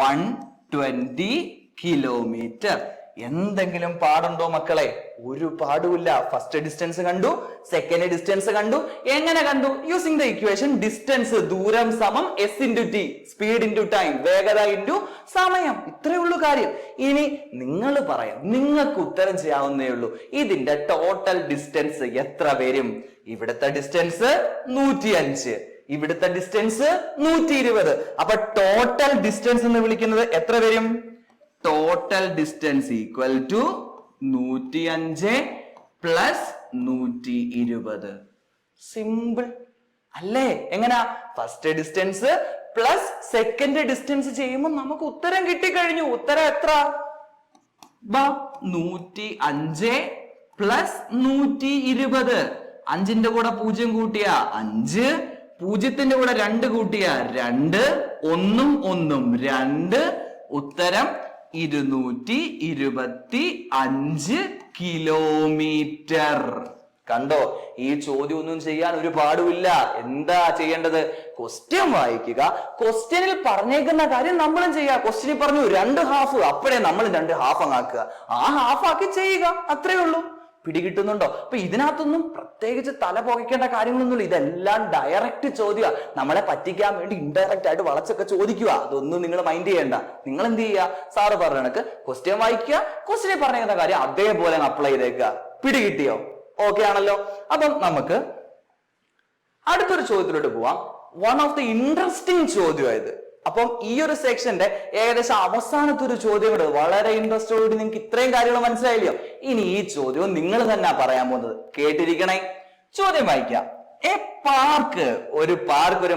120 കിലോമീറ്റർ. എന്തെങ്കിലും പാടുണ്ടോ മക്കളെ? ഒരു പാടുമില്ല. ഫസ്റ്റ് ഡിസ്റ്റൻസ് കണ്ടു, സെക്കൻഡ് ഡിസ്റ്റൻസ് കണ്ടു. എങ്ങനെ കണ്ടു? യൂസിംഗ് ദ ഇക്വേഷൻ ഡിസ്റ്റൻസ് ദൂരം സമം S into T, speed into time, വേഗത ഇൻറ്റു സമയം. ഇത്രയേ ഉള്ളൂ കാര്യം. ഇനി നിങ്ങൾ പറയാം, നിങ്ങൾക്ക് ഉത്തരം ചെയ്യാവുന്നേ ഉള്ളൂ. ഇതിന്റെ ടോട്ടൽ ഡിസ്റ്റൻസ് എത്ര വരും? ഇവിടുത്തെ ഡിസ്റ്റൻസ് 105, ഇവിടുത്തെ ഡിസ്റ്റൻസ് 120. അപ്പൊ ടോട്ടൽ ഡിസ്റ്റൻസ് എന്ന് വിളിക്കുന്നത് എത്ര വരും? Total distance equal to 105 plus 120. Simple അല്ലേ? എങ്ങനാ? First distance plus second distance ചെയ്യുമ്പോൾ നമുക്ക് ഉത്തരം കിട്ടിക്കഴിഞ്ഞു. ഉത്തരം എത്ര? 105 പ്ലസ് 120. 5ന്റെ കൂടെ 0 കൂട്ടിയ 5, 0ത്തിന്റെ കൂടെ 2 കൂട്ടിയ 2, 1 1 2. ഉത്തരം 225 കിലോമീറ്റർ. കണ്ടോ? ഈ ചോദ്യം ഒന്നും ചെയ്യാൻ ഒരു പാടുമില്ല. എന്താ ചെയ്യേണ്ടത്? ക്വസ്റ്റ്യൻ വായിക്കുക, ക്വസ്റ്റ്യനിൽ പറഞ്ഞേക്കുന്ന കാര്യം നമ്മളും ചെയ്യുക. ക്വസ്റ്റ്യനിൽ പറഞ്ഞു 2 ഹാഫ്, അപ്പോഴേ നമ്മൾ 2 ഹാഫ് അങ്ങാക്കുക. ആ ഹാഫ് ആക്കി ചെയ്യുക. അത്രേ ഉള്ളൂ. പിടികിട്ടുന്നുണ്ടോ? അപ്പൊ ഇതിനകത്തൊന്നും പ്രത്യേകിച്ച് തല പുകയ്ക്കേണ്ട കാര്യങ്ങളൊന്നുമില്ല. ഇതെല്ലാം ഡയറക്റ്റ് ചോദ്യ. നമ്മളെ പറ്റിക്കാൻ വേണ്ടി ഇൻഡയറക്റ്റ് ആയിട്ട് വളച്ചൊക്കെ ചോദിക്കുക. അതൊന്നും നിങ്ങൾ മൈൻഡ് ചെയ്യേണ്ട. നിങ്ങൾ എന്ത് ചെയ്യുക? സാറ് പറഞ്ഞ കണക്ക് ക്വസ്റ്റ്യൻ വായിക്കുക, ക്വസ്റ്റ്യനിൽ പറഞ്ഞിരിക്കുന്ന കാര്യം അതേപോലെ അപ്ലൈ ചെയ്തേക്കുക. പിടികിട്ടിയോ? ഓക്കെ ആണല്ലോ. അപ്പം നമുക്ക് അടുത്തൊരു ചോദ്യത്തിലോട്ട് പോവാം. വൺ ഓഫ് ദി ഇൻട്രസ്റ്റിംഗ് ചോദ്യമായത്. അപ്പം ഈ ഒരു സെക്ഷന്റെ ഏകദേശം അവസാനത്തെ ഒരു ചോദ്യം കൂടെ വളരെ ഇൻട്രസ്റ്റോടുകൂടി നിങ്ങൾക്ക് ഇത്രയും കാര്യങ്ങൾ മനസ്സിലായില്ലയോ? ഇനി ഈ ചോദ്യവും നിങ്ങൾ തന്നെ പറയാൻ പോകുന്നത്. കേട്ടിരിക്കണേ. ചോദ്യം വായിക്കാം. എ പാർക്ക്, ഒരു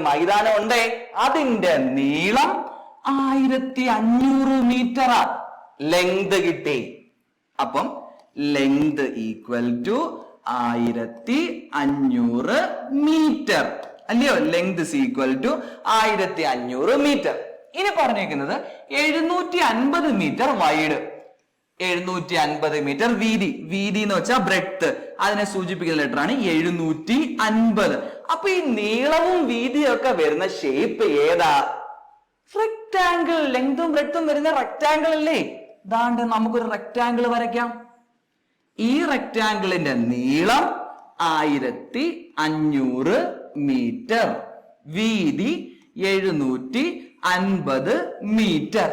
മൈതാനം ഉണ്ടേ. അതിന്റെ നീളം 1500 മീറ്ററാ. ലെങ്ത് കിട്ടി. അപ്പം ലെങ്ത് ഈക്വൽ ടു 1500 മീറ്റർ അല്ലയോ? Length equal to 1500 metre. ഇനി പറഞ്ഞേക്കുന്നത് 750 മീറ്റർ വൈഡ്, 750 മീറ്റർ വീതി. വീതി എന്ന് വെച്ചാൽ ബ്രെഡ്ത്ത്, അതിനെ സൂചിപ്പിക്കുന്ന ലെറ്റർ ആണ് 750. അപ്പൊ ഈ നീളവും വീതിയും ഒക്കെ വരുന്ന ഷേപ്പ് ഏതാ? റെക്ടാംഗിൾ. ലെങ്തും ബ്രെഡ്ത്തും വരുന്ന റെക്ടാംഗിൾ അല്ലേ? ദാണ്ട് നമുക്കൊരു റെക്ടാംഗിൾ വരയ്ക്കാം. ഈ റെക്ടാംഗിളിന്റെ നീളം 1500 മീറ്റർ, വീതി 750 മീറ്റർ.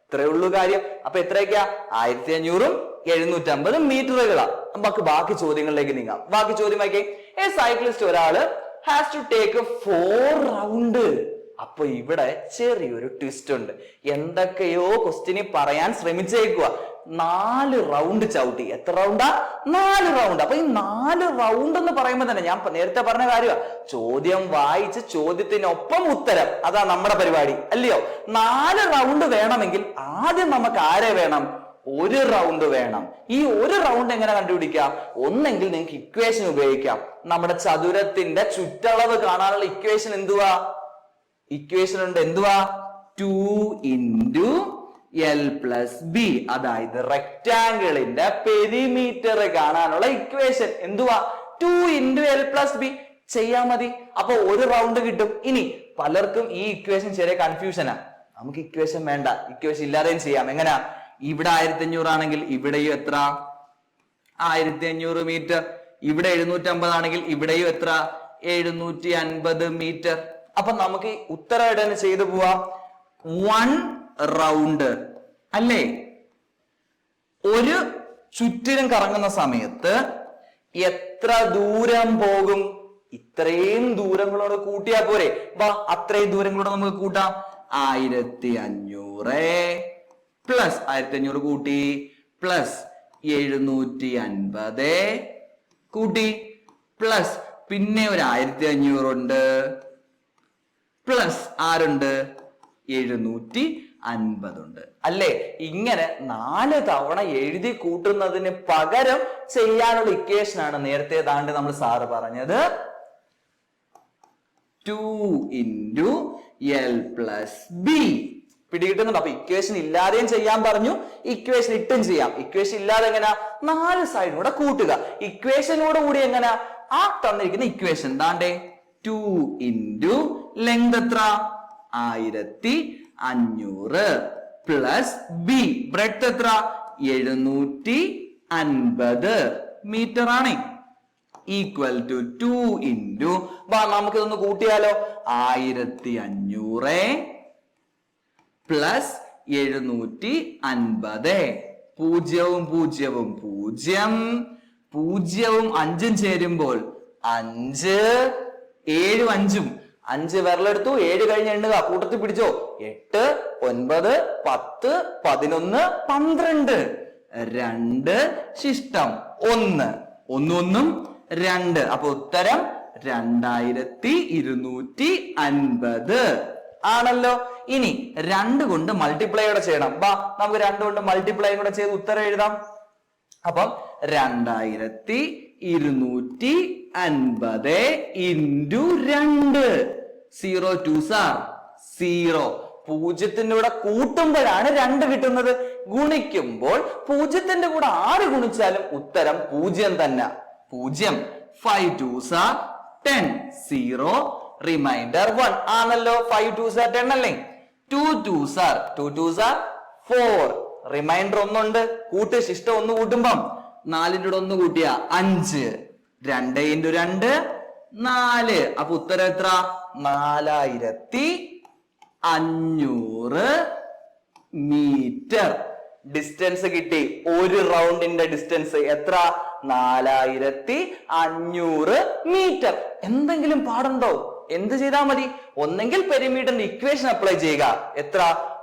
ഇത്രേ ഉള്ളൂ കാര്യം. അപ്പൊ എത്രയൊക്കെയാ? 1500 750 മീറ്ററുകളാ. നമുക്ക് ബാക്കി ചോദ്യങ്ങളിലേക്ക് നീങ്ങാം. ബാക്കി ചോദ്യം വായിക്കേ. എ സൈക്ലിസ്റ്റ്, ഒരാള് ഹാസ് ടു ടേക്ക് 4 റൗണ്ട്. അപ്പൊ ഇവിടെ ചെറിയൊരു ട്വിസ്റ്റ് ഉണ്ട്. എന്തൊക്കെയോ ക്വസ്റ്റ്യന് പറയാൻ ശ്രമിച്ചേക്കുക. 4 റൗണ്ട് ചവിട്ടി. എത്ര റൗണ്ടാ? 4 റൗണ്ട്. അപ്പൊ ഈ 4 റൗണ്ട് എന്ന് പറയുമ്പോൾ തന്നെ ഞാൻ നേരത്തെ പറഞ്ഞ കാര്യമാണ്, ചോദ്യം വായിച്ച് ചോദ്യത്തിനൊപ്പം ഉത്തരം. അതാ നമ്മുടെ പരിപാടി, അല്ലയോ? 4 റൗണ്ട് വേണമെങ്കിൽ ആദ്യം നമുക്ക് ആരെ വേണം? 1 റൗണ്ട് വേണം. ഈ 1 റൗണ്ട് എങ്ങനെ കണ്ടുപിടിക്കാം? ഒന്നെങ്കിൽ നിങ്ങൾക്ക് ഇക്വേഷൻ ഉപയോഗിക്കാം. നമ്മുടെ ചതുരത്തിന്റെ ചുറ്റളവ് കാണാനുള്ള ഇക്വേഷൻ എന്തുവാ? ഇക്വേഷൻ ഉണ്ട്. എന്തുവാ? 2 × L + B. അതായത് റെക്ടാങ്കിളിന്റെ പെരിമീറ്റർ കാണാനുള്ള ഇക്വേഷൻ എന്തുവാ? 2 × L + B ചെയ്യാ മതി. അപ്പൊ 1 റൗണ്ട് കിട്ടും. ഇനി പലർക്കും ഈ ഇക്വേഷൻ ചെറിയ കൺഫ്യൂഷനാ. നമുക്ക് ഇക്വേഷൻ വേണ്ട, ഇക്വേഷൻ ഇല്ലാതെയും ചെയ്യാം. എങ്ങനാ? ഇവിടെ 1500 ആണെങ്കിൽ ഇവിടെയും എത്ര? 1500 മീറ്റർ. ഇവിടെ 750 ആണെങ്കിൽ ഇവിടെയും എത്ര? 750 മീറ്റർ. അപ്പൊ നമുക്ക് ഉത്തരം ഇടന്ന് ചെയ്തു പോവാ. 1 റൗണ്ട് അല്ലേ? ഒരു ചുറ്റിനും കറങ്ങുന്ന സമയത്ത് എത്ര ദൂരം പോകും? ഇത്രയും ദൂരങ്ങളോട് കൂട്ടിയാ പോരെ? വാ, അത്രയും ദൂരങ്ങളോട് നമുക്ക് കൂട്ടാം. 1500 പ്ലസ് 1500 കൂട്ടി പ്ലസ് 750 കൂട്ടി പ്ലസ് പിന്നെ ഒരു 1500 ഉണ്ട് പ്ലസ് ആരുണ്ട്? 750 ഉണ്ട് അല്ലേ? ഇങ്ങനെ 4 തവണ എഴുതി കൂട്ടുന്നതിന് പകരം ചെയ്യാനുള്ള ഇക്വേഷൻ ആണ് നേരത്തെ താണ്ട് നമ്മൾ സാറ് പറഞ്ഞത് 2 × L + B. പിടികിട്ടുന്നുണ്ട്? അപ്പൊ ഇക്വേഷൻ ഇല്ലാതെയും ചെയ്യാൻ പറഞ്ഞു, ഇക്വേഷൻ ഇട്ടും ചെയ്യാം. ഇക്വേഷൻ ഇല്ലാതെ എങ്ങനെയാ? 4 സൈഡിലൂടെ കൂട്ടുക. ഇക്വേഷനോട് കൂടി എങ്ങനെയാ? ആ തന്നിരിക്കുന്ന ഇക്വേഷൻ താണ്ടേ 2 × ലെങ്ത് എത്ര? 1500 പ്ലസ് ബി ബ്രെഡ്ത്ത് എത്ര? 750 മീറ്റർ ആണ്. ഈക്വൽ ടു 2 × നമുക്കിതൊന്ന് കൂട്ടിയാലോ? 1500 പ്ലസ് 750. 0 0 0 0 5 ചേരുമ്പോൾ 5 7 5 5 വിരലെടുത്തു. 7 കഴിഞ്ഞ് എണ്ണുക. കൂട്ടത്തിൽ പിടിച്ചോ. 8 9 10 11 12. 2 ശിഷ്ടം 1 1 2. അപ്പൊ ഉത്തരം 2250 ആണല്ലോ. ഇനി 2 കൊണ്ട് മൾട്ടിപ്ലൈ കൂടെ ചെയ്യണം. ബാ, നമുക്ക് 2 കൊണ്ട് മൾട്ടിപ്ലൈ കൂടെ ചെയ്ത് ഉത്തരം എഴുതാം. അപ്പം 2250 × 2. 0 2s are 0. 0ത്തിന്റെ കൂടെ കൂട്ടുമ്പോഴാണ് 2 കിട്ടുന്നത്. ഗുണിക്കുമ്പോൾ 0ത്തിന്റെ കൂടെ 6 ഗുണിച്ചാലും ഉത്തരം 0 തന്നെ. 0 5 2s are 10. 0 റിമൈൻഡർ 1 ആണല്ലോ. 5 2s are 10 അല്ലേ? 2 2s are 4. റിമൈൻഡർ 1 ഉണ്ട്. കൂട്ട് ശിഷ്ടം 1 കൂട്ടുമ്പം 4ന്റെ കൂടെ 1 കൂട്ടിയ 5. 2 × 2 4. അപ്പൊ ഉത്തരം എത്ര? 4500 മീറ്റർ. ഡിസ്റ്റൻസ് കിട്ടി. 1 റൗണ്ടിന്റെ ഡിസ്റ്റൻസ് എത്ര? 4500 മീറ്റർ. എന്തെങ്കിലും പാടുണ്ടോ? എന്ത് ചെയ്താൽ മതി? ഒന്നെങ്കിൽ പെരിമീറ്ററിന്റെ ഇക്വേഷൻ അപ്ലൈ ചെയ്യുക. എത്ര?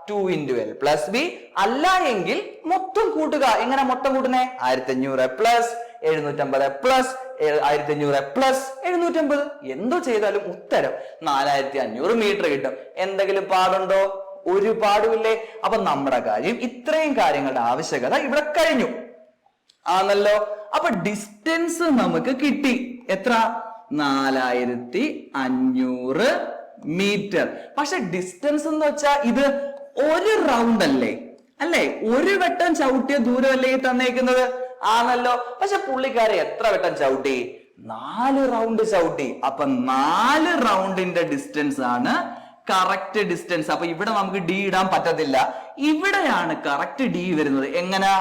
2 × L + B. അല്ല എങ്കിൽ മൊത്തം കൂട്ടുക. എങ്ങനെ മൊത്തം കൂട്ടുന്നേ? 1500 പ്ലസ് 750 പ്ലസ് 1500 പ്ലസ് 750. എന്തോ ചെയ്താലും ഉത്തരം 4500 മീറ്റർ കിട്ടും. എന്തെങ്കിലും പാടുണ്ടോ? ഒരു പാടുമില്ലേ? അപ്പൊ നമ്മുടെ കാര്യം ഇത്രയും കാര്യങ്ങളുടെ ആവശ്യകത ഇവിടെ കഴിഞ്ഞു ആണല്ലോ. അപ്പൊ ഡിസ്റ്റൻസ് നമുക്ക് കിട്ടി. എത്ര? 4500 മീറ്റർ. പക്ഷെ ഡിസ്റ്റൻസ് എന്ന് വെച്ചാൽ ഇത് 1 റൗണ്ട് അല്ലേ? ഒരു വട്ടം ചവിട്ടിയ ദൂരമല്ലേ ഈ തന്നേക്കുന്നത്? ആണല്ലോ. പക്ഷെ പുള്ളിക്കാരെ എത്ര വട്ടം ചവിട്ടി? 4 റൗണ്ട് ചവിട്ടി. അപ്പൊ 4 റൗണ്ടിന്റെ ഡിസ്റ്റൻസ് ആണ് കറക്റ്റ് ഡിസ്റ്റൻസ്. അപ്പൊ ഇവിടെ നമുക്ക് ഡി ഇടാൻ പറ്റത്തില്ല. ഇവിടെയാണ് കറക്റ്റ് ഡി വരുന്നത്. എങ്ങനെ?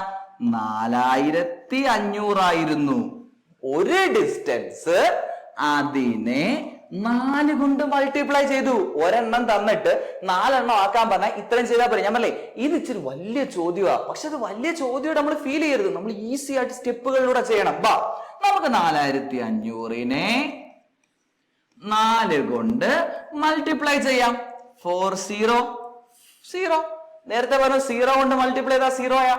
4500 ആയിരുന്നു ഒരു ഡിസ്റ്റൻസ്. അതിനെ 4 കൊണ്ട് മൾട്ടിപ്ലൈ ചെയ്തു. ഒരെണ്ണം തന്നിട്ട് 4 എണ്ണം ആക്കാൻ പറഞ്ഞാൽ ഇത്രയും ചെയ്താൽ പോരെ. ഞാൻ പറഞ്ഞേ ഇത് ഇച്ചിരി വലിയ ചോദ്യമാണ്. പക്ഷെ അത് വലിയ ചോദ്യമായിട്ട് നമ്മൾ ഫീൽ ചെയ്യരുത്. നമ്മൾ ഈസി ആയിട്ട് സ്റ്റെപ്പുകളിലൂടെ ചെയ്യണം. ബാ, നമുക്ക് 4500നെ 4 കൊണ്ട് മൾട്ടിപ്ലൈ ചെയ്യാം. 4 0 0. നേരത്തെ പറഞ്ഞു 0 കൊണ്ട് മൾട്ടിപ്ലൈ ചെയ്താൽ 0 ആയ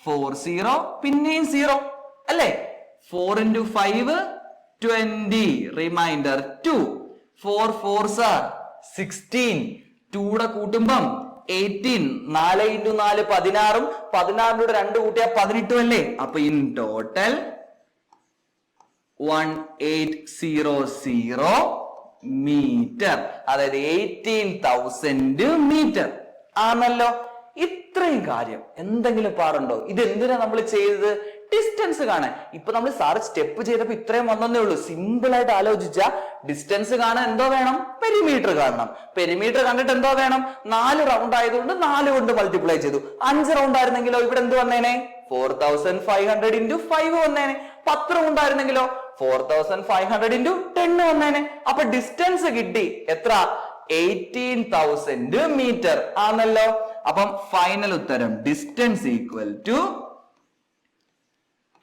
4 0 പിന്നെയും 0 അല്ലേ? 4 into 5 20 റിമൈൻഡർ 2. 4 4s are 16. 2 കൂട്ടുമ്പം 18. 4 into 4 16. 16 2 കൂട്ടിയാൽ 18 അല്ലേ? അപ്പൊ ഇൻ ടോട്ടൽ 1800 മീറ്റർ, അതായത് 18,000 മീറ്റർ ആണല്ലോ. ഇത്രയും കാര്യം എന്തെങ്കിലും പാടുണ്ടോ? ഇത് എന്തിനാ നമ്മൾ ചെയ്തത്? ഡിസ്റ്റൻസ് കാണാൻ. ഇപ്പൊ നമ്മൾ സാറ് സ്റ്റെപ്പ് ചെയ്തപ്പോ ഇത്രയും വന്നേ ഉള്ളൂ. സിമ്പിൾ ആയിട്ട് ആലോചിച്ച ഡിസ്റ്റൻസ് കാണാൻ എന്തോ വേണം? പെരിമീറ്റർ കാണണം. പെരിമീറ്റർ കണ്ടിട്ട് എന്തോ വേണം? 4 റൗണ്ട് ആയതുകൊണ്ട് 4 കൊണ്ട് മൾട്ടിപ്ലൈ ചെയ്തു. 5 റൗണ്ട് ആയിരുന്നെങ്കിലോ ഇവിടെ എന്ത് വന്നേനെ? 4500 into 5 വന്നേനെ. 10 റൗണ്ട് ആയിരുന്നെങ്കിലോ 4500 into 10 വന്നേനെ. അപ്പൊ ഡിസ്റ്റൻസ് കിട്ടി എത്ര? 18,000 മീറ്റർ ആണല്ലോ. അപ്പം ഫൈനൽ ഉത്തരം ഡിസ്റ്റൻസ് ഈക്വൽ ടു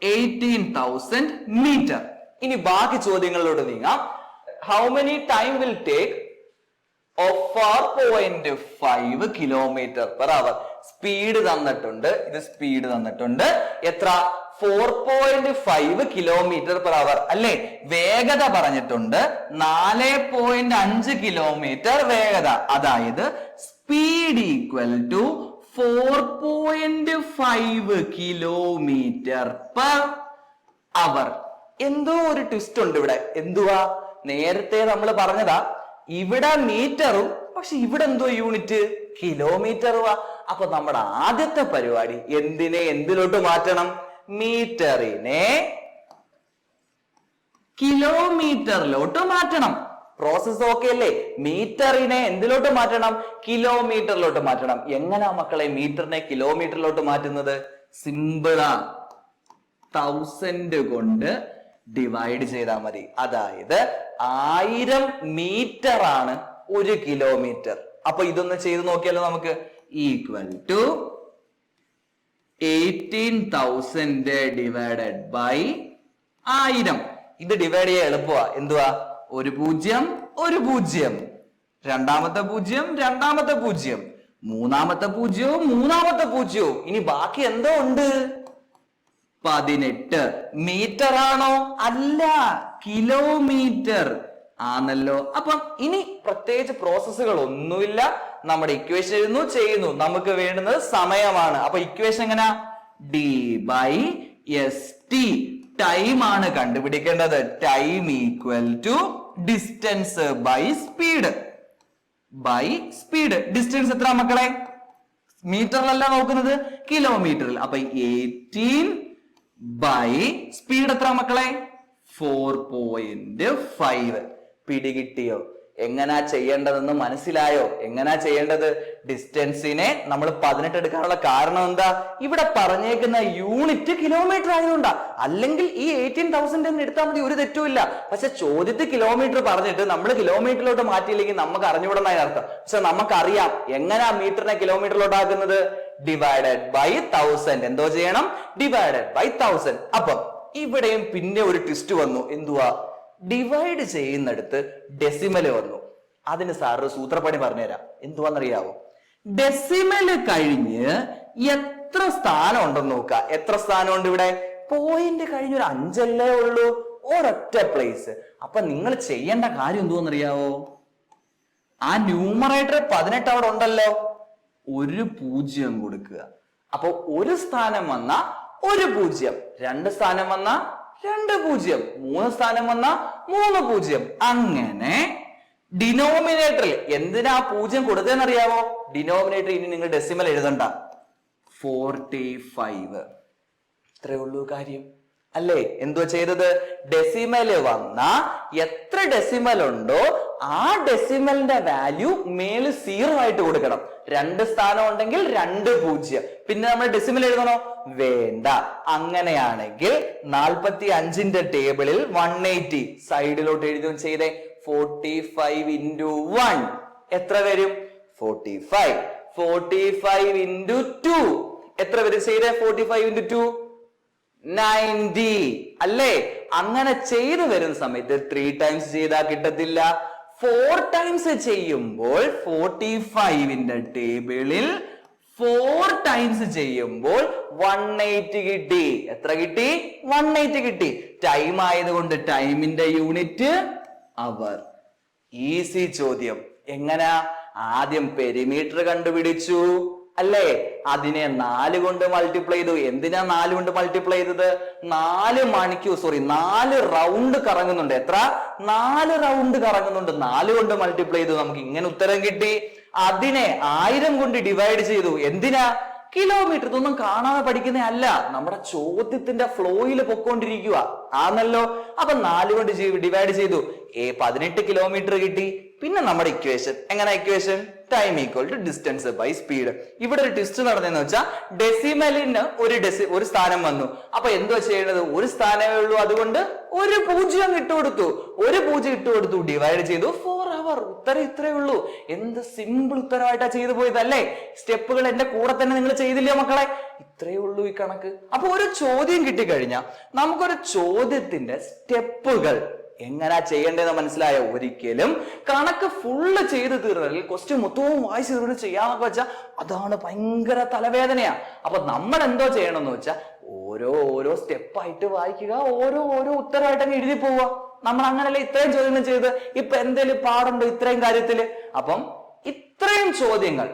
18,000 മീറ്റർ. ഇനി ബാക്കി ചോദ്യങ്ങളിലോട്ട് നീങ്ങാം. How many time will take of 4.5 kilometre per our? Speed തന്നിട്ടുണ്ട്, ഇത് സ്പീഡ് തന്നിട്ടുണ്ട്. എത്ര? 4.5 കിലോമീറ്റർ പെർ അവർ അല്ലേ? വേഗത പറഞ്ഞിട്ടുണ്ട് 4.5 കിലോമീറ്റർ വേഗത. അതായത് speed equal to 4.5 kilometre per hour. എന്തോ ഒരു ട്വിസ്റ്റ് ഉണ്ട് ഇവിടെ. എന്തുവാ? നേരത്തെ നമ്മൾ പറഞ്ഞതാ ഇവിടെ മീറ്ററും, പക്ഷെ ഇവിടെ എന്തോ യൂണിറ്റ്? കിലോമീറ്ററുവാ. അപ്പൊ നമ്മുടെ ആദ്യത്തെ പരിപാടി എന്തിനെ എന്തിലോട്ട് മാറ്റണം? മീറ്ററിനെ കിലോമീറ്ററിലോട്ട് മാറ്റണം. പ്രോസസ് ഓക്കെ അല്ലേ? മീറ്ററിനെ എന്തിലോട്ട് മാറ്റണം? കിലോമീറ്ററിലോട്ട് മാറ്റണം. എങ്ങനാ മക്കളെ മീറ്ററിനെ കിലോമീറ്ററിലോട്ട് മാറ്റുന്നത്? സിമ്പിളാ, 1000 കൊണ്ട് ഡിവൈഡ് ചെയ്താൽ മതി. അതായത് 1000 മീറ്റർ ആണ് 1 കിലോമീറ്റർ. അപ്പൊ ഇതൊന്ന് ചെയ്ത് നോക്കിയാലോ നമുക്ക്? Equal to 18,000 divided by 1000. ഇത് ഡിവൈഡ് ചെയ്യാൻ എളുപ്പമാ. എന്തുവാ? 1 0 1 0, രണ്ടാമത്തെ 0 രണ്ടാമത്തെ 0, മൂന്നാമത്തെ 0 മൂന്നാമത്തെ 0. ഇനി ബാക്കി എന്തോ ഉണ്ട്? 18. മീറ്റർ ആണോ? അല്ല, കിലോമീറ്റർ ആണല്ലോ. അപ്പം ഇനി പ്രത്യേകിച്ച് പ്രോസസ്സുകൾ ഒന്നുമില്ല. നമ്മുടെ ഇക്വേഷൻ എഴുതുന്നു, ചെയ്യുന്നു. നമുക്ക് വേണ്ടുന്നത് സമയമാണ്. അപ്പൊ ഇക്വേഷൻ എങ്ങനാ? d/st. ടൈം ആണ് കണ്ടുപിടിക്കേണ്ടത്. Time equal to distance by speed. Distance എത്ര മക്കളെ? മീറ്ററിലല്ല നോക്കുന്നത്, കിലോമീറ്ററിൽ. അപ്പൊ 18 ബൈ സ്പീഡ് എത്ര മക്കളെ? 4.5. പിടികിട്ടിയോ? എങ്ങനാ ചെയ്യേണ്ടതെന്ന് മനസ്സിലായോ? എങ്ങനാ ചെയ്യേണ്ടത്? ഡിസ്റ്റൻസിനെ നമ്മൾ 18 എടുക്കാനുള്ള കാരണം എന്താ? ഇവിടെ പറഞ്ഞേക്കുന്ന യൂണിറ്റ് കിലോമീറ്റർ ആയതുകൊണ്ടാ. അല്ലെങ്കിൽ ഈ 18,000 എടുത്താൽ മതി, ഒരു തെറ്റുമില്ല. പക്ഷെ ചോദ്യത്തിൽ കിലോമീറ്റർ പറഞ്ഞിട്ട് നമ്മൾ കിലോമീറ്ററിലോട്ട് മാറ്റിയില്ലെങ്കിൽ നമുക്ക് അറിഞ്ഞുകൂടുന്ന അർത്ഥം. പക്ഷെ നമുക്കറിയാം എങ്ങനെയാ മീറ്ററിനെ കിലോമീറ്ററിലോട്ട് ആക്കുന്നത്? Divided by 1000. എന്തോ ചെയ്യണം? Divided by 1000. അപ്പം ഇവിടെയും പിന്നെ ഒരു ട്വിസ്റ്റ് വന്നു. എന്തുവാ? ഡിവൈഡ് ചെയ്യുന്നിടത്ത് ഡെസിമൽ വന്നു. അതിന് സാറ് സൂത്രപ്പണി പറഞ്ഞുതരാം. എന്തുവാന്നറിയാവോ? ഡെസിമല് കഴിഞ്ഞ് എത്ര സ്ഥാനം ഉണ്ടെന്ന് നോക്കുക. എത്ര സ്ഥാനമുണ്ട് ഇവിടെ? പോയിന്റ് കഴിഞ്ഞ് ഒരു 5 അല്ലേ ഉള്ളൂ, ഒരൊറ്റ പ്ലേസ്. അപ്പൊ നിങ്ങൾ ചെയ്യേണ്ട കാര്യം എന്തുവെന്നറിയാവോ? ആ ന്യൂമറേറ്റർ 18 അവിടെ ഉണ്ടല്ലോ, ഒരു 0 കൊടുക്കുക. അപ്പൊ ഒരു സ്ഥാനം വന്ന 1 0, 2 സ്ഥാനം വന്ന 2 0, 3 സ്ഥാനം വന്ന 3 0. അങ്ങനെ ഡിനോമിനേറ്ററിൽ എന്തിനാ 0 കൊടുത്തതെന്നറിയാവോ? ഡിനോമിനേറ്റർ ഇനി നിങ്ങൾ ഡെസിമൽ എഴുതണ്ട, 45. ഇത്രേ ഉള്ളൂ കാര്യം അല്ലേ? എന്തുവാ ചെയ്തത്? ഡെസിമല് വന്ന എത്ര ഡെസിമൽ ഉണ്ടോ ആ ഡെസിമലിന്റെ വാല്യൂ മേല് 0 ആയിട്ട് കൊടുക്കണം. 2 സ്ഥാനം ഉണ്ടെങ്കിൽ 2 0. പിന്നെ നമ്മൾ ഡെസിമൽ എഴുതണോ? വേണ്ട. അങ്ങനെയാണെങ്കിൽ 45ന്റെ ടേബിളിൽ 180 സൈഡിലോട്ട് എഴുതുകയും ചെയ്തേ. 45 into 1 എത്ര വരും? 45. 45 into 2 എത്ര വരും? ചെയ്തേ. 45 into 2 90 അല്ലേ? അങ്ങനെ ചെയ്തു വരുന്ന സമയത്ത് 3 times ചെയ്താൽ കിട്ടത്തില്ല. 4 ടൈംസ് ചെയ്യുമ്പോൾ 45ന്റെ ടേബിളിൽ 4 ടൈംസ് ചെയ്യുമ്പോൾ 180 കിട്ടി. എത്ര കിട്ടി? 180 കിട്ടി. ടൈം ആയതുകൊണ്ട് ടൈമിന്റെ യൂണിറ്റ് അവർ. ഈസി ചോദ്യം. എങ്ങനാ? ആദ്യം പെരിമീറ്റർ കണ്ടുപിടിച്ചു അല്ലേ? അതിനെ 4 കൊണ്ട് മൾട്ടിപ്ലൈ ചെയ്തു. എന്തിനാ 4 കൊണ്ട് മൾട്ടിപ്ലൈ ചെയ്തത്? 4 റൗണ്ട് കറങ്ങുന്നുണ്ട്. എത്ര? 4 റൗണ്ട് കറങ്ങുന്നുണ്ട്. 4 കൊണ്ട് മൾട്ടിപ്ലൈ ചെയ്തു. നമുക്ക് ഇങ്ങനെ ഉത്തരം കിട്ടി. അതിനെ 1000 കൊണ്ട് ഡിവൈഡ് ചെയ്തു. എന്തിനാ? കിലോമീറ്റർ. ഇതൊന്നും കാണാതെ പഠിക്കുന്നേ അല്ല, നമ്മുടെ ചോദ്യത്തിന്റെ ഫ്ലോയിൽ പൊക്കോണ്ടിരിക്കുക ആണല്ലോ. അപ്പൊ 4 കൊണ്ട് ഡിവൈഡ് ചെയ്തു. 18 കിലോമീറ്റർ കിട്ടി. പിന്നെ നമ്മുടെ ഇക്വേഷൻ എങ്ങനെ? Equation time equal to distance by speed. ഇവിടെ ഒരു ട്വിസ്റ്റ് നടന്നെന്ന് വെച്ചാൽ ഡെസിമലിന് ഒരു സ്ഥാനം വന്നു. അപ്പൊ എന്തോ ചെയ്യേണ്ടത്? ഒരു സ്ഥാനമേ ഉള്ളൂ, അതുകൊണ്ട് ഒരു 0 ഇട്ടുകൊടുത്തു. ഒരു 0 ഇട്ടുകൊടുത്തു, ഡിവൈഡ് ചെയ്തു 4 അവർ. ഉത്തരം ഇത്രേ ഉള്ളൂ. എന്ത് സിമ്പിൾ ഉത്തരവായിട്ടാ ചെയ്തു പോയതല്ലേ? സ്റ്റെപ്പുകൾ എന്റെ കൂടെ തന്നെ നിങ്ങൾ ചെയ്തില്ലേ മക്കളെ? ഇത്രയേ ഉള്ളൂ ഈ കണക്ക്. അപ്പൊ ഒരു ചോദ്യം കിട്ടിക്കഴിഞ്ഞാൽ നമുക്കൊരു ചോദ്യത്തിന്റെ സ്റ്റെപ്പുകൾ എങ്ങനാ ചെയ്യേണ്ടതെന്ന് മനസ്സിലായോ? ഒരിക്കലും കണക്ക് ഫുള്ള് ചെയ്ത് തീർന്നതിൽ ക്വസ്റ്റ്യൻ മൊത്തവും വായിച്ച് തീർന്ന് ചെയ്യാന്നൊക്കെ വെച്ചാൽ അതാണ് ഭയങ്കര തലവേദനയാ. അപ്പൊ നമ്മൾ എന്തോ ചെയ്യണമെന്ന് വെച്ചാൽ ഓരോ സ്റ്റെപ്പായിട്ട് വായിക്കുക, ഓരോ ഉത്തരവായിട്ട് അങ്ങ് എഴുതി പോവുക. നമ്മൾ അങ്ങനല്ലേ ഇത്രയും ചോദ്യങ്ങൾ ചെയ്ത്. ഇപ്പൊ എന്തേലും പാടുണ്ടോ ഇത്രയും കാര്യത്തില്? അപ്പം ഇത്രയും ചോദ്യങ്ങൾ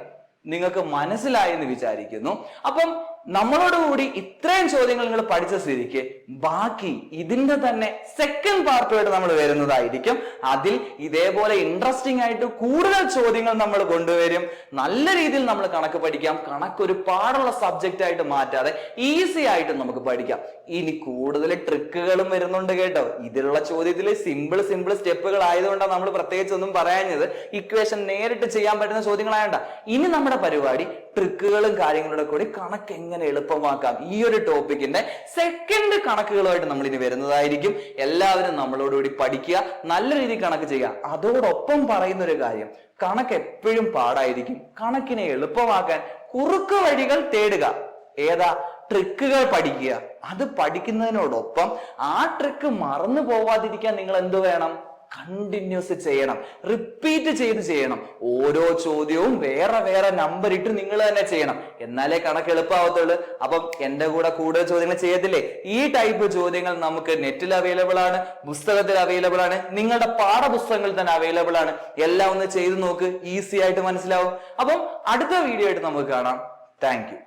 നിങ്ങൾക്ക് മനസ്സിലായി എന്ന് വിചാരിക്കുന്നു. അപ്പം നമ്മളോടുകൂടി ഇത്രയും ചോദ്യങ്ങൾ നിങ്ങൾ പഠിച്ച സ്ഥിതിക്ക് ബാക്കി ഇതിന്റെ തന്നെ സെക്കൻഡ് പാർട്ടുമായിട്ട് നമ്മൾ വരുന്നതായിരിക്കും. അതിൽ ഇതേപോലെ ഇൻട്രസ്റ്റിംഗ് ആയിട്ട് കൂടുതൽ ചോദ്യങ്ങൾ നമ്മൾ കൊണ്ടുവരും. നല്ല രീതിയിൽ നമ്മൾ കണക്ക് പഠിക്കാം. കണക്കൊരു പാടുള്ള സബ്ജക്റ്റ് ആയിട്ട് മാറ്റാതെ ഈസി ആയിട്ട് നമുക്ക് പഠിക്കാം. ഇനി കൂടുതൽ ട്രിക്കുകളും വരുന്നുണ്ട് കേട്ടോ. ഇതിലുള്ള ചോദ്യത്തിൽ സിമ്പിൾ സ്റ്റെപ്പുകൾ ആയതുകൊണ്ടാണ് നമ്മൾ പ്രത്യേകിച്ച് ഒന്നും പറയാഞ്ഞത്. ഇക്വേഷൻ നേരിട്ട് ചെയ്യാൻ പറ്റുന്ന ചോദ്യങ്ങളായണ്ട. ഇനി നമ്മുടെ പരിപാടി ട്രിക്കുകളും കാര്യങ്ങളുടെ കൂടി കണക്ക് എങ്ങനെ എളുപ്പമാക്കാം, ഈ ഒരു ടോപ്പിക്കിന്റെ സെക്കൻഡ് കണക്കുകളുമായിട്ട് നമ്മൾ ഇനി വരുന്നതായിരിക്കും. എല്ലാവരും നമ്മളോടുകൂടി പഠിക്കുക, നല്ല രീതിയിൽ കണക്ക് ചെയ്യുക. അതോടൊപ്പം പറയുന്ന ഒരു കാര്യം, കണക്ക് എപ്പോഴും പാടായിരിക്കും. കണക്കിനെ എളുപ്പമാക്കാൻ കുറുക്ക് വഴികൾ തേടുക. ഏതാ? ട്രിക്കുകൾ പഠിക്കുക. അത് പഠിക്കുന്നതിനോടൊപ്പം ആ ട്രിക്ക് മറന്നു പോവാതിരിക്കാൻ നിങ്ങൾ എന്ത് വേണം? കണ്ടിന്യൂസ് ചെയ്യണം, റിപ്പീറ്റ് ചെയ്യണം. ഓരോ ചോദ്യവും വേറെ നമ്പർ ഇട്ട് നിങ്ങൾ തന്നെ ചെയ്യണം. എന്നാലേ കണക്ക് എളുപ്പമാവത്തുള്ളൂ. അപ്പം എന്റെ കൂടെ കൂടുതൽ ചോദ്യങ്ങൾ ചെയ്യത്തില്ലേ? ഈ ടൈപ്പ് ചോദ്യങ്ങൾ നമുക്ക് നെറ്റിൽ അവൈലബിൾ ആണ്, പുസ്തകത്തിൽ അവൈലബിൾ ആണ്, നിങ്ങളുടെ പാഠപുസ്തകങ്ങളിൽ തന്നെ അവൈലബിൾ ആണ്. എല്ലാം ഒന്ന് ചെയ്തു നോക്ക്, ഈസി ആയിട്ട് മനസ്സിലാവും. അപ്പം അടുത്ത വീഡിയോ ആയിട്ട് നമുക്ക് കാണാം. Thank you.